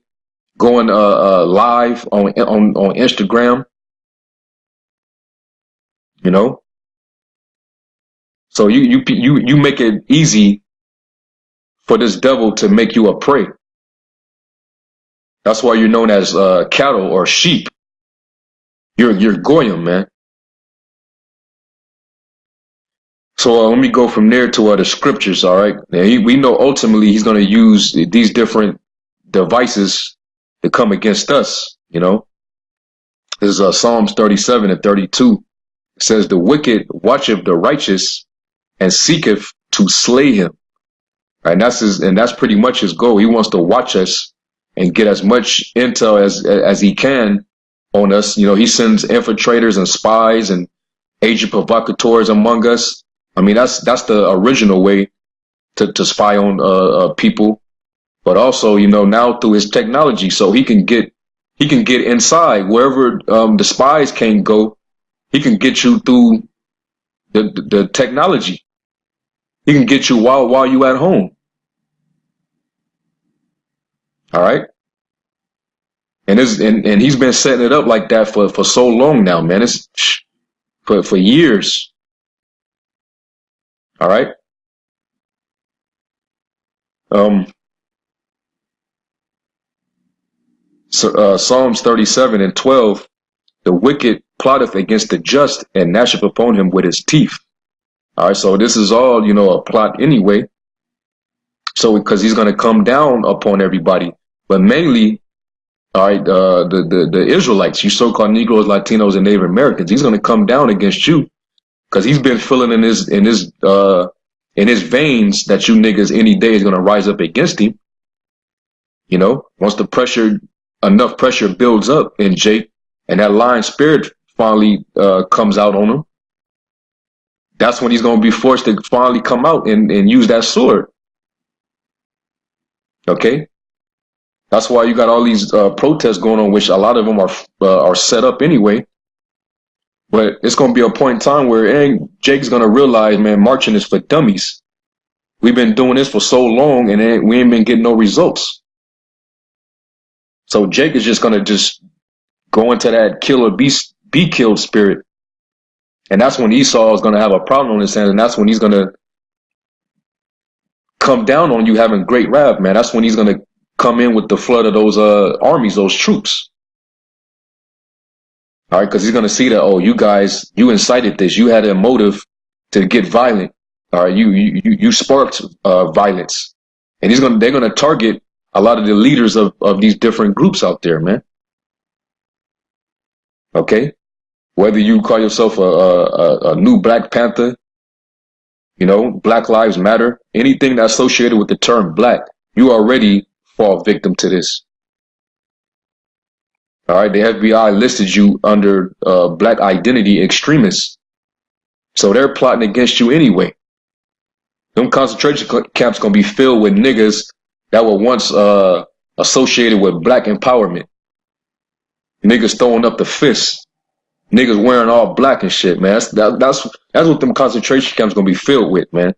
going live on Instagram. So you make it easy for this devil to make you a prey. That's why you're known as cattle or sheep. You're goyim, man. So let me go from there to the scriptures. All right. Now, we know ultimately he's going to use these different devices to come against us. This is Psalms 37 and 32. It says, the wicked watcheth the righteous and seeketh to slay him. And that's pretty much his goal. He wants to watch us and get as much intel as he can on us. He sends infiltrators and spies and agent provocateurs among us. I mean, that's the original way to spy on people, but also now through his technology, so he can get inside wherever the spies can't go. He can get you through the technology. He can get you while you at home. All right. And he's been setting it up like that for so long now, man. It's for years. All right. Psalms 37:12, the wicked plotteth against the just and gnasheth upon him with his teeth. All right, so this is all, a plot anyway. So because he's going to come down upon everybody, but mainly, all right, the Israelites, you so-called Negroes, Latinos, and Native Americans, he's going to come down against you because he's been feeling in his veins that you niggas any day is going to rise up against him. Once enough pressure builds up in Jake, and that lion spirit finally comes out on him, that's when he's going to be forced to finally come out and use that sword. Okay? That's why you got all these protests going on, which a lot of them are set up anyway. But it's going to be a point in time where Jake's going to realize, man, marching is for dummies. We've been doing this for so long, and we ain't been getting no results. So Jake is just going to just go into that kill or be killed spirit. And that's when Esau is going to have a problem on his hands, and that's when he's going to come down on you having great wrath, man. That's when he's going to come in with the flood of those armies, those troops. All right, because he's going to see that, oh, you guys, you incited this. You had a motive to get violent. All right, you sparked violence. And they're going to target a lot of the leaders of these different groups out there, man. Okay? Whether you call yourself a new Black Panther, Black Lives Matter, anything that's associated with the term black, you already fall victim to this. All right, the FBI listed you under black identity extremists. So they're plotting against you anyway. Them concentration camps gonna be filled with niggas that were once associated with black empowerment. Niggas throwing up the fists. Niggas wearing all black and shit, man. That's what them concentration camps gonna be filled with, man.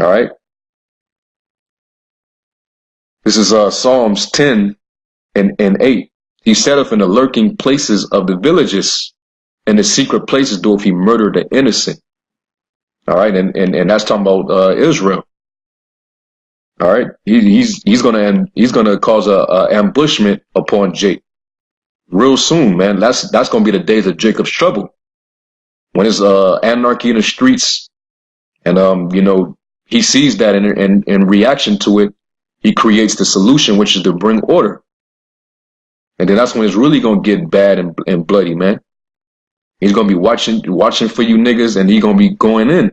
All right. This is Psalms 10 and 8. He setteth in the lurking places of the villages, and the secret places doeth he murder the innocent. All right, and that's talking about Israel. All right, he's gonna cause a ambushment upon Jake real soon, man. That's gonna be the days of Jacob's trouble, when it's anarchy in the streets, and he sees that, and in reaction to it, he creates the solution, which is to bring order. And then that's when it's really gonna get bad and bloody, man. He's gonna be watching for you niggas, and he's gonna be going in.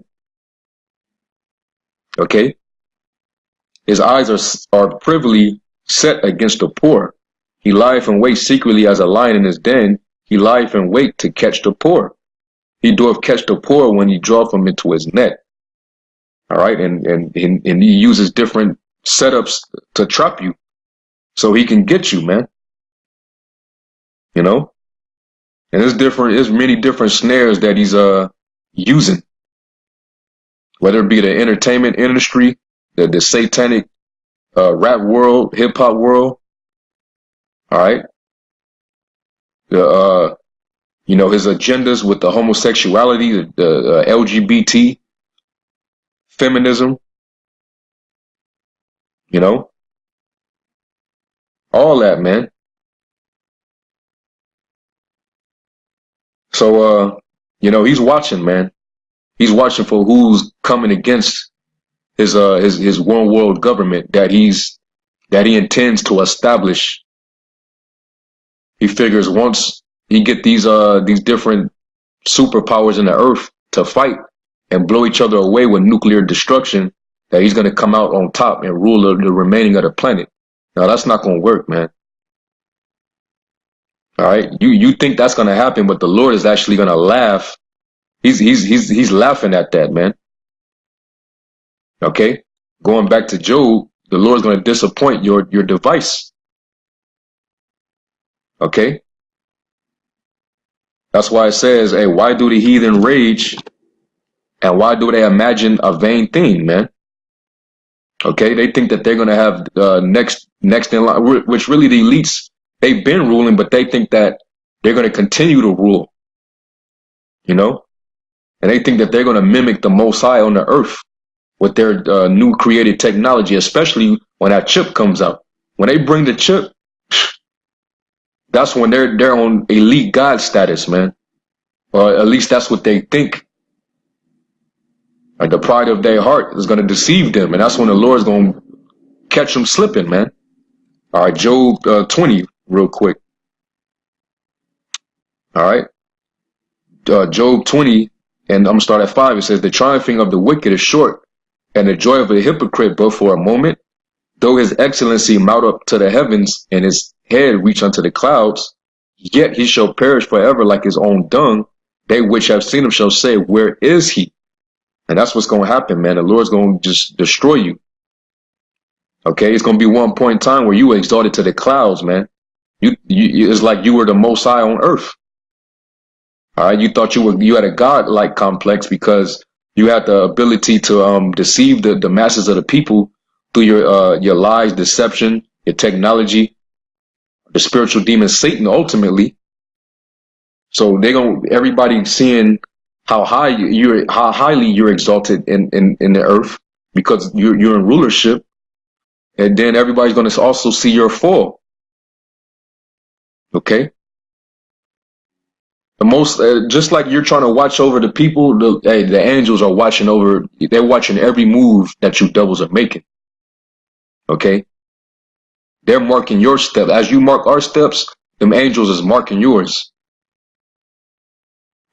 Okay? His eyes are privily set against the poor. He lieth in wait secretly as a lion in his den. He lieth in wait to catch the poor. He doth catch the poor when he draweth them into his net. All right, and he uses different setups to trap you, so he can get you, man. And there's many different snares that he's using, whether it be the entertainment industry, the satanic rap world, hip hop world. All right, his agendas with the homosexuality, the LGBT, feminism, all that, man. So, he's watching, man. He's watching for who's coming against his one world government that he intends to establish. He figures once he get these different superpowers in the earth to fight and blow each other away with nuclear destruction, that he's going to come out on top and rule the remaining of the planet. Now that's not going to work, man. All right, you think that's going to happen, but the Lord is actually going to laugh. He's laughing at that, man. Okay, going back to Job, the Lord's going to disappoint your device. Okay, that's why it says, hey, why do the heathen rage, and why do they imagine a vain thing, man? Okay, they think that they're going to have next in line, which really the elites, they've been ruling, but they think that they're going to continue to rule, and they think that they're going to mimic the Most High on the earth with their new created technology, especially when that chip comes out. When they bring the chip, that's when they're on elite God status, man. Or at least that's what they think. Like the pride of their heart is going to deceive them, and that's when the Lord's going to catch them slipping, man. All right, Job 20, real quick. All right, Job 20, and I'm going to start at 5. It says, the triumphing of the wicked is short, and the joy of a hypocrite but for a moment. Though his excellency mount up to the heavens, and his head reach unto the clouds, yet he shall perish forever like his own dung. They which have seen him shall say, where is he? And that's what's going to happen, man. The Lord's going to just destroy you. Okay, it's going to be one point in time where you were exalted to the clouds, man. It's like you were the most high on earth. All right, you thought you had a God-like complex because you had the ability to deceive the masses of the people through your lies, deception, your technology, the spiritual demon Satan ultimately. So everybody seeing how highly you're exalted in the earth because you're in rulership. And then everybody's going to also see your fall. Okay. The most, just like you're trying to watch over the people, the angels are watching over. They're watching every move that you devils are making. Okay. They're marking your steps. As you mark our steps, them angels is marking yours.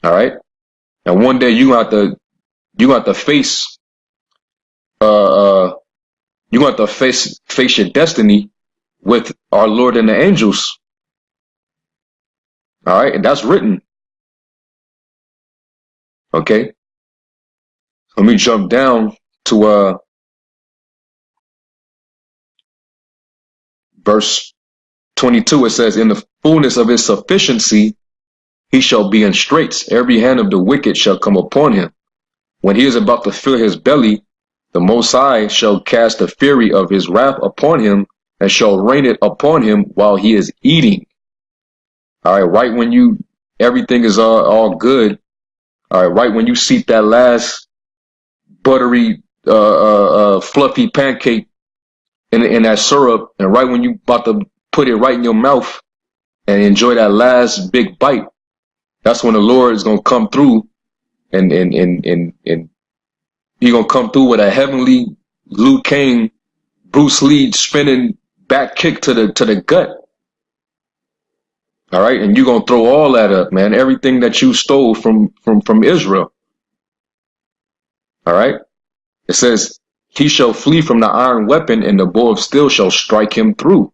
All right. And one day you have to face, you have to face your destiny with our Lord and the angels. All right. And that's written. Okay. Let me jump down to, verse 22. It says, in the fullness of his sufficiency, he shall be in straits. Every hand of the wicked shall come upon him. When he is about to fill his belly, the Most High shall cast the fury of his wrath upon him and shall rain it upon him while he is eating. All right, right when everything is all good. All right, right when you seep that last buttery, fluffy pancake in that syrup, and right when you about to put it right in your mouth and enjoy that last big bite, that's when the Lord is gonna come through, and He's gonna come through with a heavenly Liu Kang, Bruce Lee spinning back kick to the gut. All right, and you're gonna throw all that up, man. Everything that you stole from Israel. All right. It says, he shall flee from the iron weapon, and the bow of steel shall strike him through.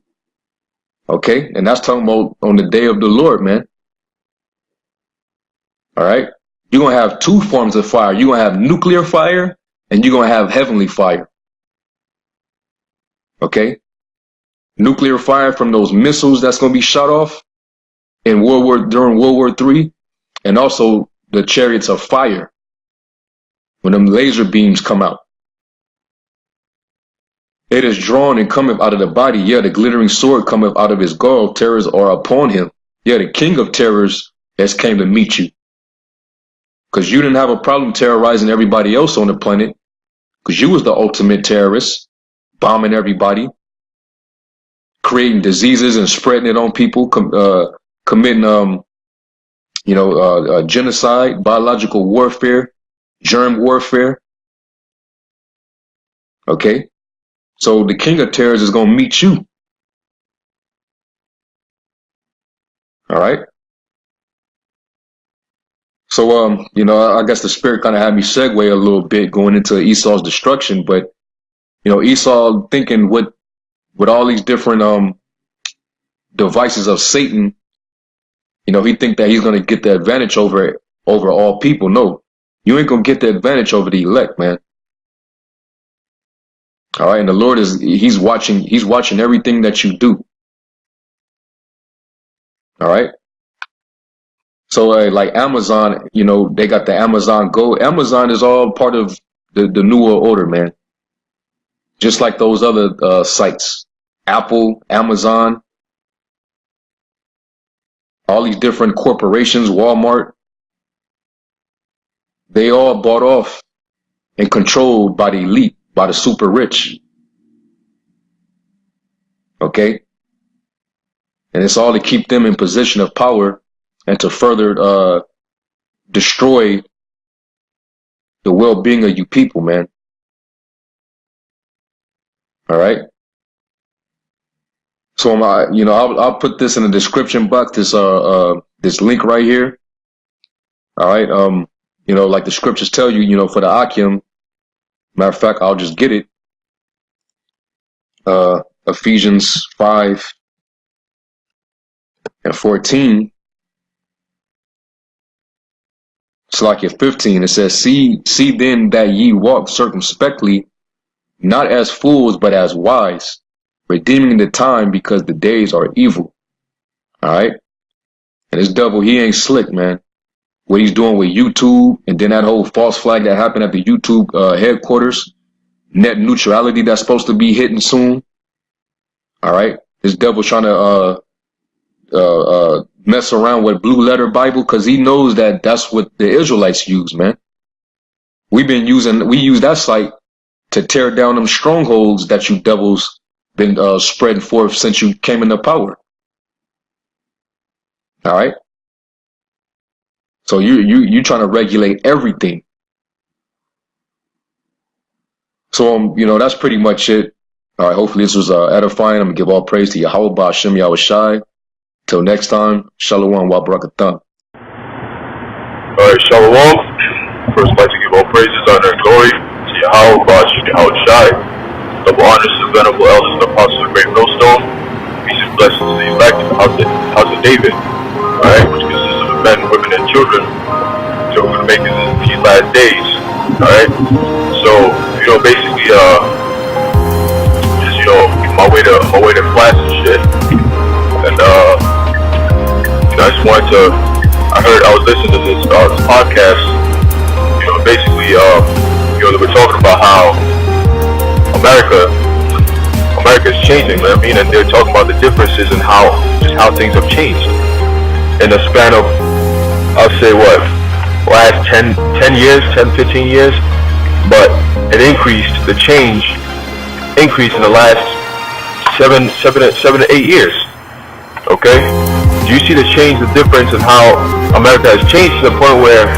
Okay, and that's talking about on the day of the Lord, man. All right, you're gonna have two forms of fire. You're gonna have nuclear fire, and you're gonna have heavenly fire. Okay, nuclear fire from those missiles that's gonna be shot off in during World War III, and also the chariots of fire when them laser beams come out. It is drawn and cometh out of the body. Yeah, the glittering sword cometh out of his gall. Terrors are upon him. Yeah, the king of terrors has came to meet you. Because you didn't have a problem terrorizing everybody else on the planet. Because you was the ultimate terrorist, bombing everybody, creating diseases and spreading it on people, committing, genocide, biological warfare, germ warfare. Okay. So the king of terrors is going to meet you. All right. So, I guess the spirit kind of had me segue a little bit going into Esau's destruction, but, Esau thinking with all these different, devices of Satan, he think that he's going to get the advantage over all people. No, you ain't going to get the advantage over the elect, man. All right. And the Lord he's watching everything that you do. All right. So like Amazon, they got the Amazon Go. Amazon is all part of the New World Order, man. Just like those other sites, Apple, Amazon, all these different corporations, Walmart, they all bought off and controlled by the elite, by the super rich. Okay? And it's all to keep them in position of power and to further destroy the well-being of you people, man. All right? So I'll put this in the description box, this link right here. All right? Like the scriptures tell you, for the Akim, matter of fact, I'll just get it. Ephesians 5:14. It's like at 15, it says, see then that ye walk circumspectly, not as fools, but as wise, redeeming the time because the days are evil. All right. And this devil, he ain't slick, man. What he's doing with YouTube, and then that whole false flag that happened at the YouTube headquarters, net neutrality that's supposed to be hitting soon. All right. This devil trying to mess around with Blue Letter Bible because he knows that that's what the Israelites use, man. We use that site to tear down them strongholds that you devils been spreading forth since you came into power. All right. So you trying to regulate everything. So that's pretty much it. All right. Hopefully this was edifying. I'm gonna give all praise to Yahweh Ba'Shem Yahushai. Till next time, Shalom wa barakatah. All right, Shalom. First, I'd like to give all praises, honor, and glory to Yahweh Ba'Shem Yahushai. Double honors to the venerable elders and apostles of the great millstone. Peace and blessings to the elect, house of David. All right, which consists of men, women, and children. So we're gonna make it in these last days. All right. So basically, just my way to class and shit. And I just wanted to. I was listening to this podcast. Basically, they were talking about how America is changing. I mean, and they're talking about the differences in how things have changed in a span of, I'll say last 10 years, 10, 15 years. But it increased. The change increased in the last 7 to 8 years. Okay? Do you see the change, the difference in how America has changed to the point where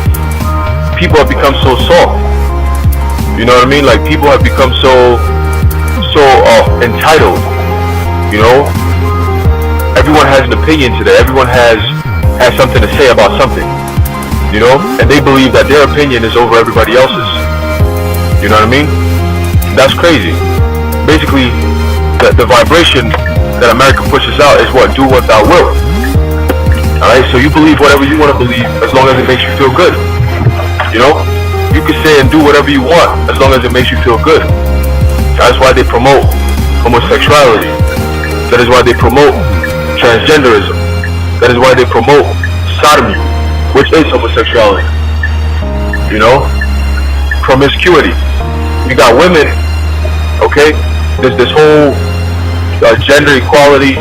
people have become so soft? You know what I mean? Like, people have become so entitled. Everyone has an opinion today. Everyone has something to say about something. And they believe that their opinion is over everybody else's. You know what I mean? That's crazy. Basically, the vibration that America pushes out is what? Do what thou wilt. Alright, so you believe whatever you want to believe as long as it makes you feel good. You can say and do whatever you want as long as it makes you feel good. That's why they promote homosexuality. That is why they promote transgenderism. That is why they promote sodomy, which is homosexuality. Promiscuity. You got women, okay? There's this whole gender equality.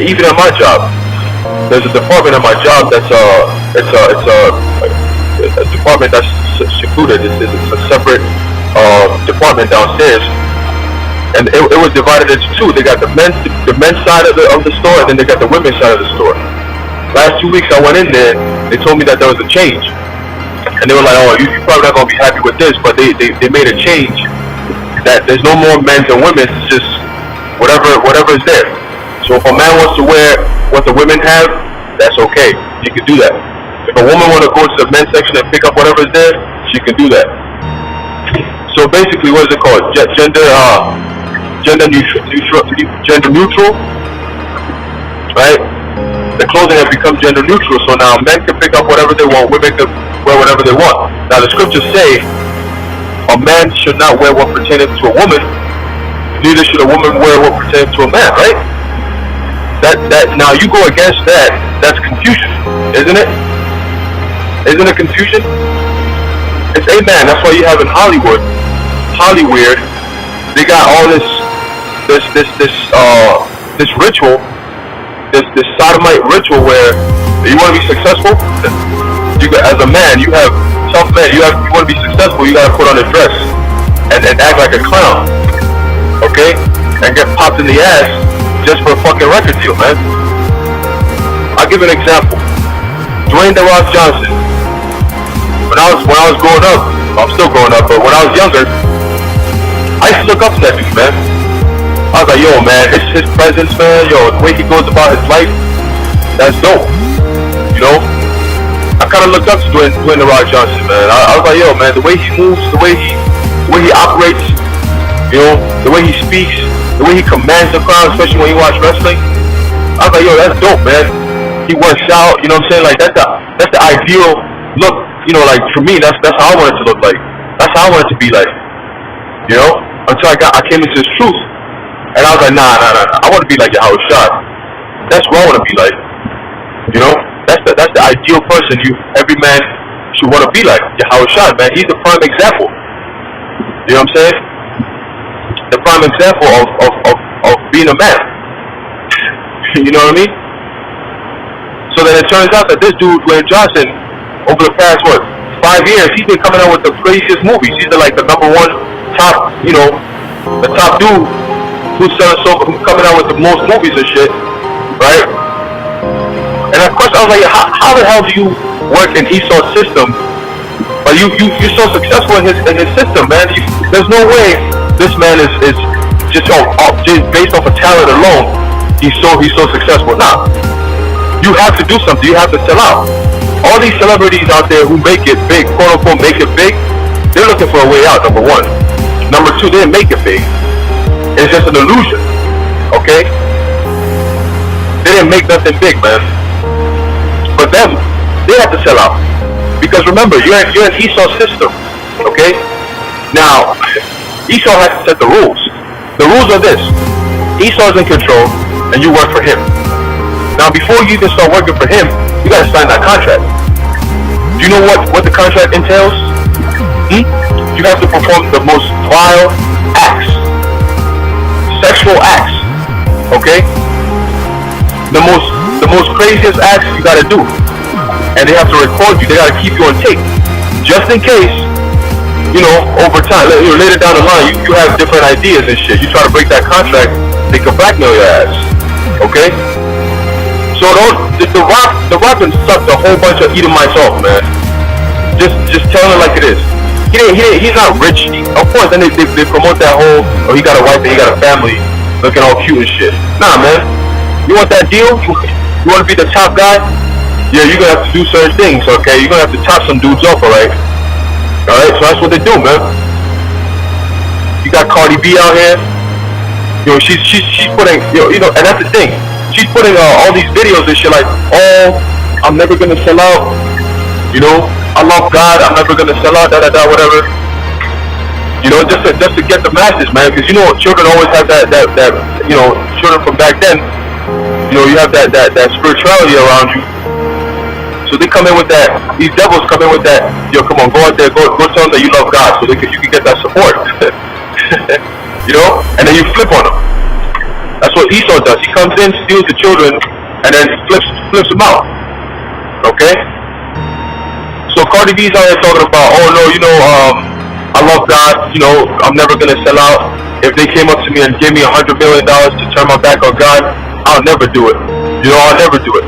Even at my job, there's a department at my job that's a department that's secluded. It's a separate department downstairs, and it was divided into two. They got the men's side of the store, and then they got the women's side of the store. Last 2 weeks I went in there. They told me that there was a change, and they were like, "Oh, you're probably not gonna be happy with this," but they made a change that there's no more men's and women's. It's just whatever is there. So if a man wants to wear what the women have, that's okay. He can do that. If a woman want to go to the men's section and pick up whatever is there, she can do that. So basically, what is it called? Gender neutral, right? The clothing has become gender neutral. So now men can pick up whatever they want, women can wear whatever they want. Now the scriptures say a man should not wear what pertaineth to a woman, neither should a woman wear what pertaineth to a man, right? That now you go against that, that's confusion, isn't it? Isn't it confusion? It's amen. That's why you have in Hollywood, they got all this ritual, this sodomite ritual where you want to be successful. As a man, you have tough man. You want to be successful, you gotta put on a dress and act like a clown, okay? And get popped in the ass just for a fucking record deal, man. I'll give you an example. Dwayne "The Rock" Johnson. When I was growing up, I'm still growing up, but when I was younger, I used to look up to that dude, man. I was like, yo, man, his presence, man, yo, the way he goes about his life, that's dope. You know? I kind of looked up to Dwayne "The Rock" Johnson, man. I was like, yo, man, the way he moves, the way he operates, you know, the way he speaks, the way he commands the crowd, especially when you watch wrestling. I was like, yo, that's dope, man. He works out, you know what I'm saying? Like, that's the ideal look, you know, like, for me, that's how I want it to look like. That's how I want it to be like, you know? Until I came into this truth. And I was like, nah. I want to be like Yahweh Shai. That's what I want to be like. You know? That's the ideal person every man should want to be like. Yahweh Shai, man. He's the prime example. You know what I'm saying? The prime example of being a man. You know what I mean? So then it turns out that this dude, Dwayne Johnson, over the past, 5 years, he's been coming out with the craziest movies. He's like the number one top, you know, the top dude who's coming out with the most movies and shit, right? And of course I was like, how the hell do you work in Esau's system? But you're so successful in his system, man. There's no way this man is just based off of talent alone. He's so successful. Nah, you have to do something. You have to sell out. All these celebrities out there who make it big, quote unquote, make it big, they're looking for a way out. Number one. Number two, they didn't make it big. It's just an illusion, okay? They didn't make nothing big, man. But them, they have to sell out. Because remember, you're in Esau's system, okay? Now, Esau has to set the rules. The rules are this. Esau's in control, and you work for him. Now, before you even start working for him, you gotta sign that contract. Do you know what the contract entails? You have to perform the most vile acts. Sexual acts, okay? The most craziest acts you gotta do, and they have to record you. They gotta keep you on tape, just in case, you know, over time, later down the line, you have different ideas and shit. You try to break that contract, they can blackmail your ass, okay? So the Rock done sucked a whole bunch of Edomites off, man. Just telling it like it is. He's not rich. Of course, then they promote that whole, he got a wife and he got a family, looking all cute and shit. Nah, man. You want that deal? You want to be the top guy? Yeah, you're gonna have to do certain things, okay? You're gonna have to top some dudes off, alright? Alright, so that's what they do, man. You got Cardi B out here. You know, she's putting, you know, and that's the thing. She's putting all these videos and shit like, oh, I'm never gonna sell out. You know, I love God, I'm never gonna sell out, whatever. You know, just to get the masses, man. Because you know, children always have that you know, children from back then. You know, you have that spirituality around you. So they come in with that. These devils come in with that. Yo, come on, go out there, go tell them that you love God, so you can get that support. You know, and then you flip on them. That's what Esau does. He comes in, steals the children, and then flips them out. Okay. So Cardi B's out here talking about, oh no, you know, I love God, you know, I'm never gonna sell out. If they came up to me and gave me $100 million to turn my back on God, I'll never do it. You know, I'll never do it.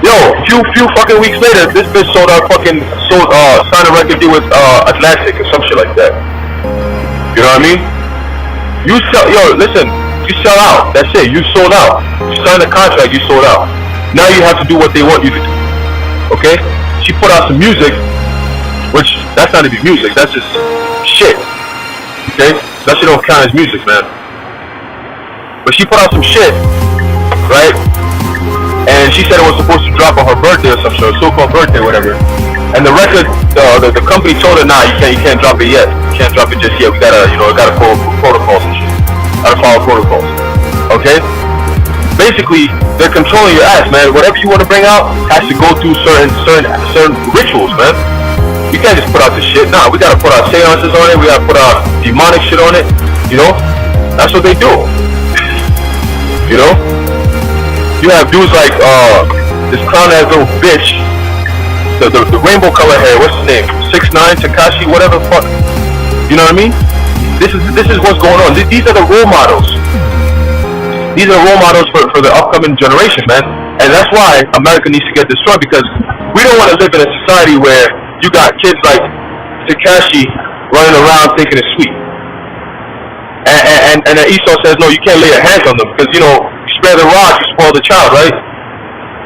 Yo, few fucking weeks later, this bitch signed a record deal with Atlantic or some shit like that. You know what I mean? Listen, you sell out. That's it. You sold out. You signed a contract. You sold out. Now you have to do what they want you to do. Okay? She put out some music, which that's not even music. That's just shit. Okay? That shit don't count as music, man. But she put out some shit, right? And she said it was supposed to drop on her birthday or some sort, so-called birthday, whatever. And the record, the company told her, nah, you can't drop it yet. You can't drop it just yet. We gotta, you know, gotta follow protocols and shit. Gotta follow protocols. Okay? Basically, they're controlling your ass, man. Whatever you want to bring out has to go through certain rituals, man. You can't just put out this shit. Nah, we gotta put out seances on it. We gotta put out demonic shit on it. You know? That's what they do. You know? You have dudes like this clown ass little bitch, the rainbow color hair. What's his name? 6ix9ine, Tekashi, whatever the fuck. You know what I mean? This is what's going on. These are the role models. These are role models for the upcoming generation, man. And that's why America needs to get destroyed, because we don't want to live in a society where you got kids like Tekashi running around thinking it's sweet. And then Esau says, no, you can't lay your hands on them, because, you spare the rod, you spoil the child, right?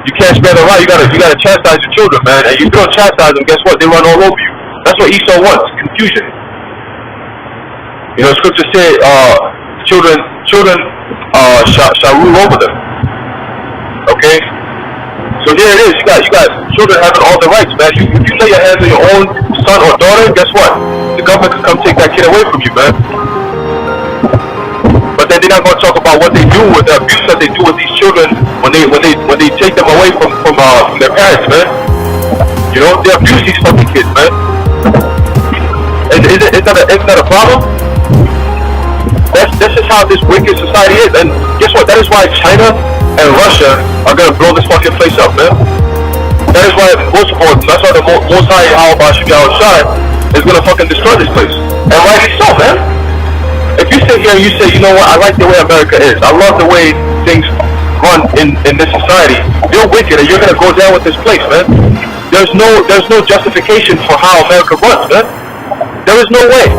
You can't spare the rod, you gotta chastise your children, man. And if you don't chastise them, guess what? They run all over you. That's what Esau wants, confusion. Scripture say, children shall rule over them. Okay? So here it is, you got children having all the rights, man. If you lay your hands on your own son or daughter, guess what? The government can come take that kid away from you, man. But then they're not going to talk about what they do with the abuse that they do with these children when they take them away from their parents, man. They abuse these fucking kids, man. Is that a problem? This is how this wicked society is, and guess what? That is why China and Russia are gonna blow this fucking place up, man. That is why that's why the Most High is gonna fucking destroy this place, and rightly so, man. If you sit here and you say, you know what, I like the way America is, I love the way things run in this society, you're wicked and you're gonna go down with this place, man. There's no justification for how America runs, man. There is no way.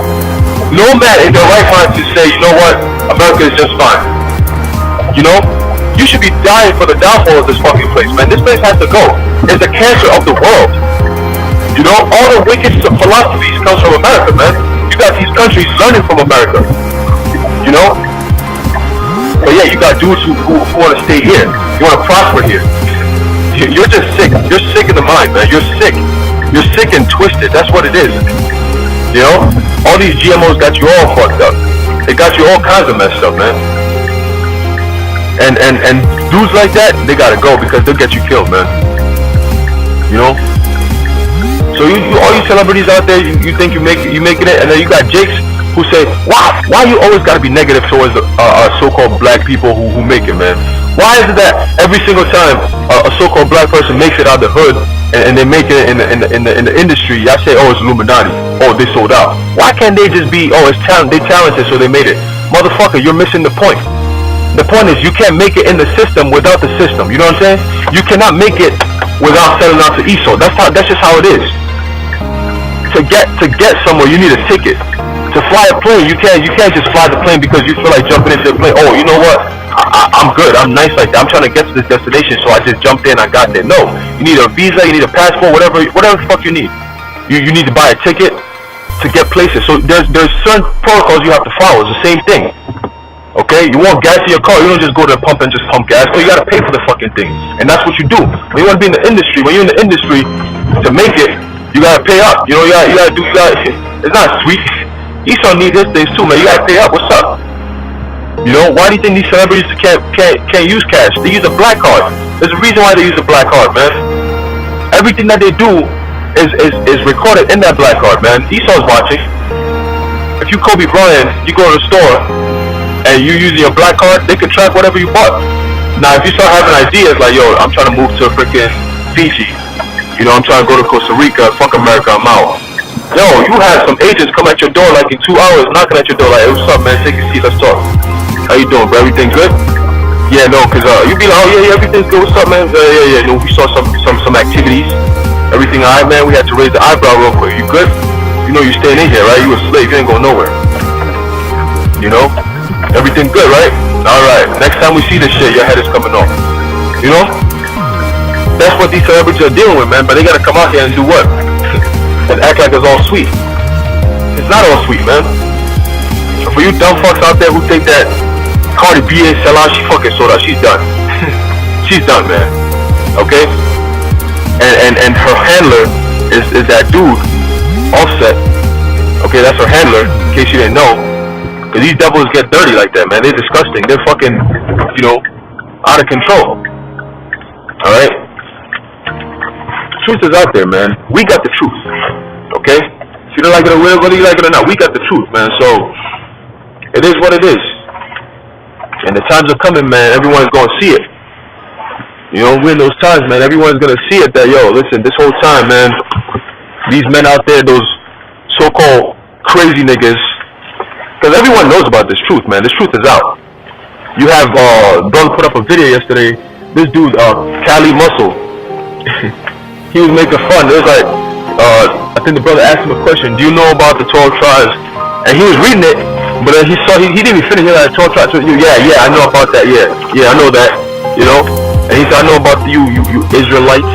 No man in their right mind to say, you know what, America is just fine. You should be dying for the downfall of this fucking place, man. This place has to go. It's the cancer of the world. All the wicked philosophies comes from America, man. You got these countries learning from America. But yeah, you got dudes who want to stay here. You want to prosper here. You're just sick. You're sick in the mind, man. You're sick. You're sick and twisted. That's what it is. All these GMOs got you all fucked up. They got you all kinds of messed up, man. And dudes like that, they gotta go, because they'll get you killed, man. So all you celebrities out there, you think you making it, and then you got Jakes who say, why you always gotta be negative towards so-called black people who make it, man? Why is it that every single time a so-called black person makes it out of the hood and they make it in the industry, y'all say, oh, it's Illuminati, oh, they sold out? Why can't they just be, oh, it's talent, they talented, so they made it? Motherfucker, you're missing the point. The point is, you can't make it in the system without the system. You know what I'm saying? You cannot make it without selling out to Esau. That's just how it is. To get somewhere, you need a ticket. To fly a plane, you can't just fly the plane because you feel like jumping into the plane. Oh, you know what? I'm good. I'm nice like that. I'm trying to get to this destination, so I just jumped in. I got there. No, you need a visa. You need a passport. Whatever the fuck you need. You need to buy a ticket to get places. So there's certain protocols you have to follow. It's the same thing. Okay, you want gas in your car, you don't just go to the pump and just pump gas. So you gotta pay for the fucking thing, and that's what you do. When you want to be in the industry, when you're in the industry, to make it, you gotta pay up. You gotta do. It's not sweet. Esau need his things too, man. You gotta pay up. What's up? Why do you think these celebrities can't use cash? They use a black card. There's a reason why they use a black card, man. Everything that they do is recorded in that black card, man. Esau's watching. If you Kobe Bryant, you go to the store and you using your black card, they can track whatever you bought. Now, if you start having ideas like, yo, I'm trying to move to freaking Fiji, I'm trying to go to Costa Rica, fuck America, I'm out. Yo, you had some agents come at your door like in 2 hours, knocking at your door like, hey, what's up, man? Take a seat, let's talk. How you doing, bro? Everything good? Yeah, no, cause you be like, oh yeah, everything's good. What's up, man? Yeah. We saw some activities. Everything alright, man. We had to raise the eyebrow real quick. You good? You staying in here, right? You a slave. You ain't going nowhere. Everything good, right? Alright. Next time we see this shit, your head is coming off. That's what these celebrities are dealing with, man. But they gotta come out here and do what? And act like it's all sweet. It's not all sweet, man. So for you dumb fucks out there who think that Cardi B ain't sell out, she fucking sold out. She's done. She's done, man. Okay? And her handler is that dude, Offset. Okay, that's her handler, in case you didn't know. Cause these devils get dirty like that, man. They're disgusting. They're fucking, out of control. Alright? Truth is out there, man. We got the truth. Okay? If you don't like it or whether you like it or not, we got the truth, man. So it is what it is. And the times are coming, man. Everyone's gonna see it. We're in those times, man. Everyone's gonna see it that, yo, listen, this whole time, man, these men out there, those so-called crazy niggas, because everyone knows about this truth, man. This truth is out. You have brother put up a video yesterday. This dude, Cali Muscle, he was making fun. It was like, I think the brother asked him a question. Do you know about the 12 tribes? And he was reading it, but then he saw he didn't even finish. He was like 12 tribes. So, yeah, I know about that. Yeah, I know that. You know. And he said, I know about you Israelites.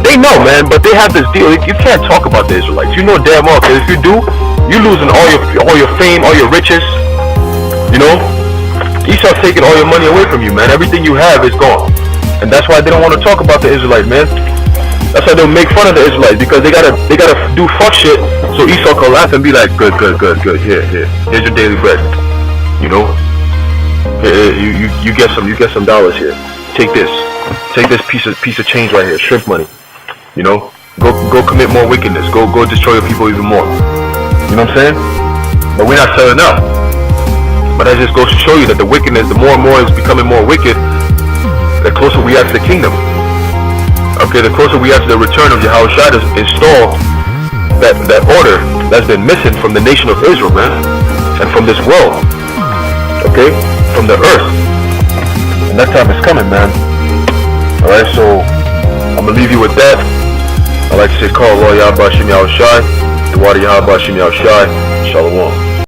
They know, man, but they have this deal. You can't talk about the Israelites. You know damn well, because if you do, you're losing all your fame, all your riches. You know. Esau's taking all your money away from you, man. Everything you have is gone. And that's why they don't want to talk about the Israelites, man. That's why they'll make fun of the Israelites, because they gotta do fuck shit so Esau can laugh and be like, good. Here's your daily bread. You know? Here, you get some dollars here. Take this piece of change right here, shrimp money. You know? Go commit more wickedness. Go destroy your people even more. You know what I'm saying? But we're not selling out. But that just goes to show you that the wickedness, the more and more it's becoming more wicked, the closer we are to the kingdom. Okay, the closer we are to the return of Yahushua to install that order that's been missing from the nation of Israel, man, and from this world. Okay, from the earth. And that time is coming, man. All right, so I'm gonna leave you with that. I like to say, call Allah Yahweh Shem Yahushua, the water Yahweh Shem Yahushua, Shalom.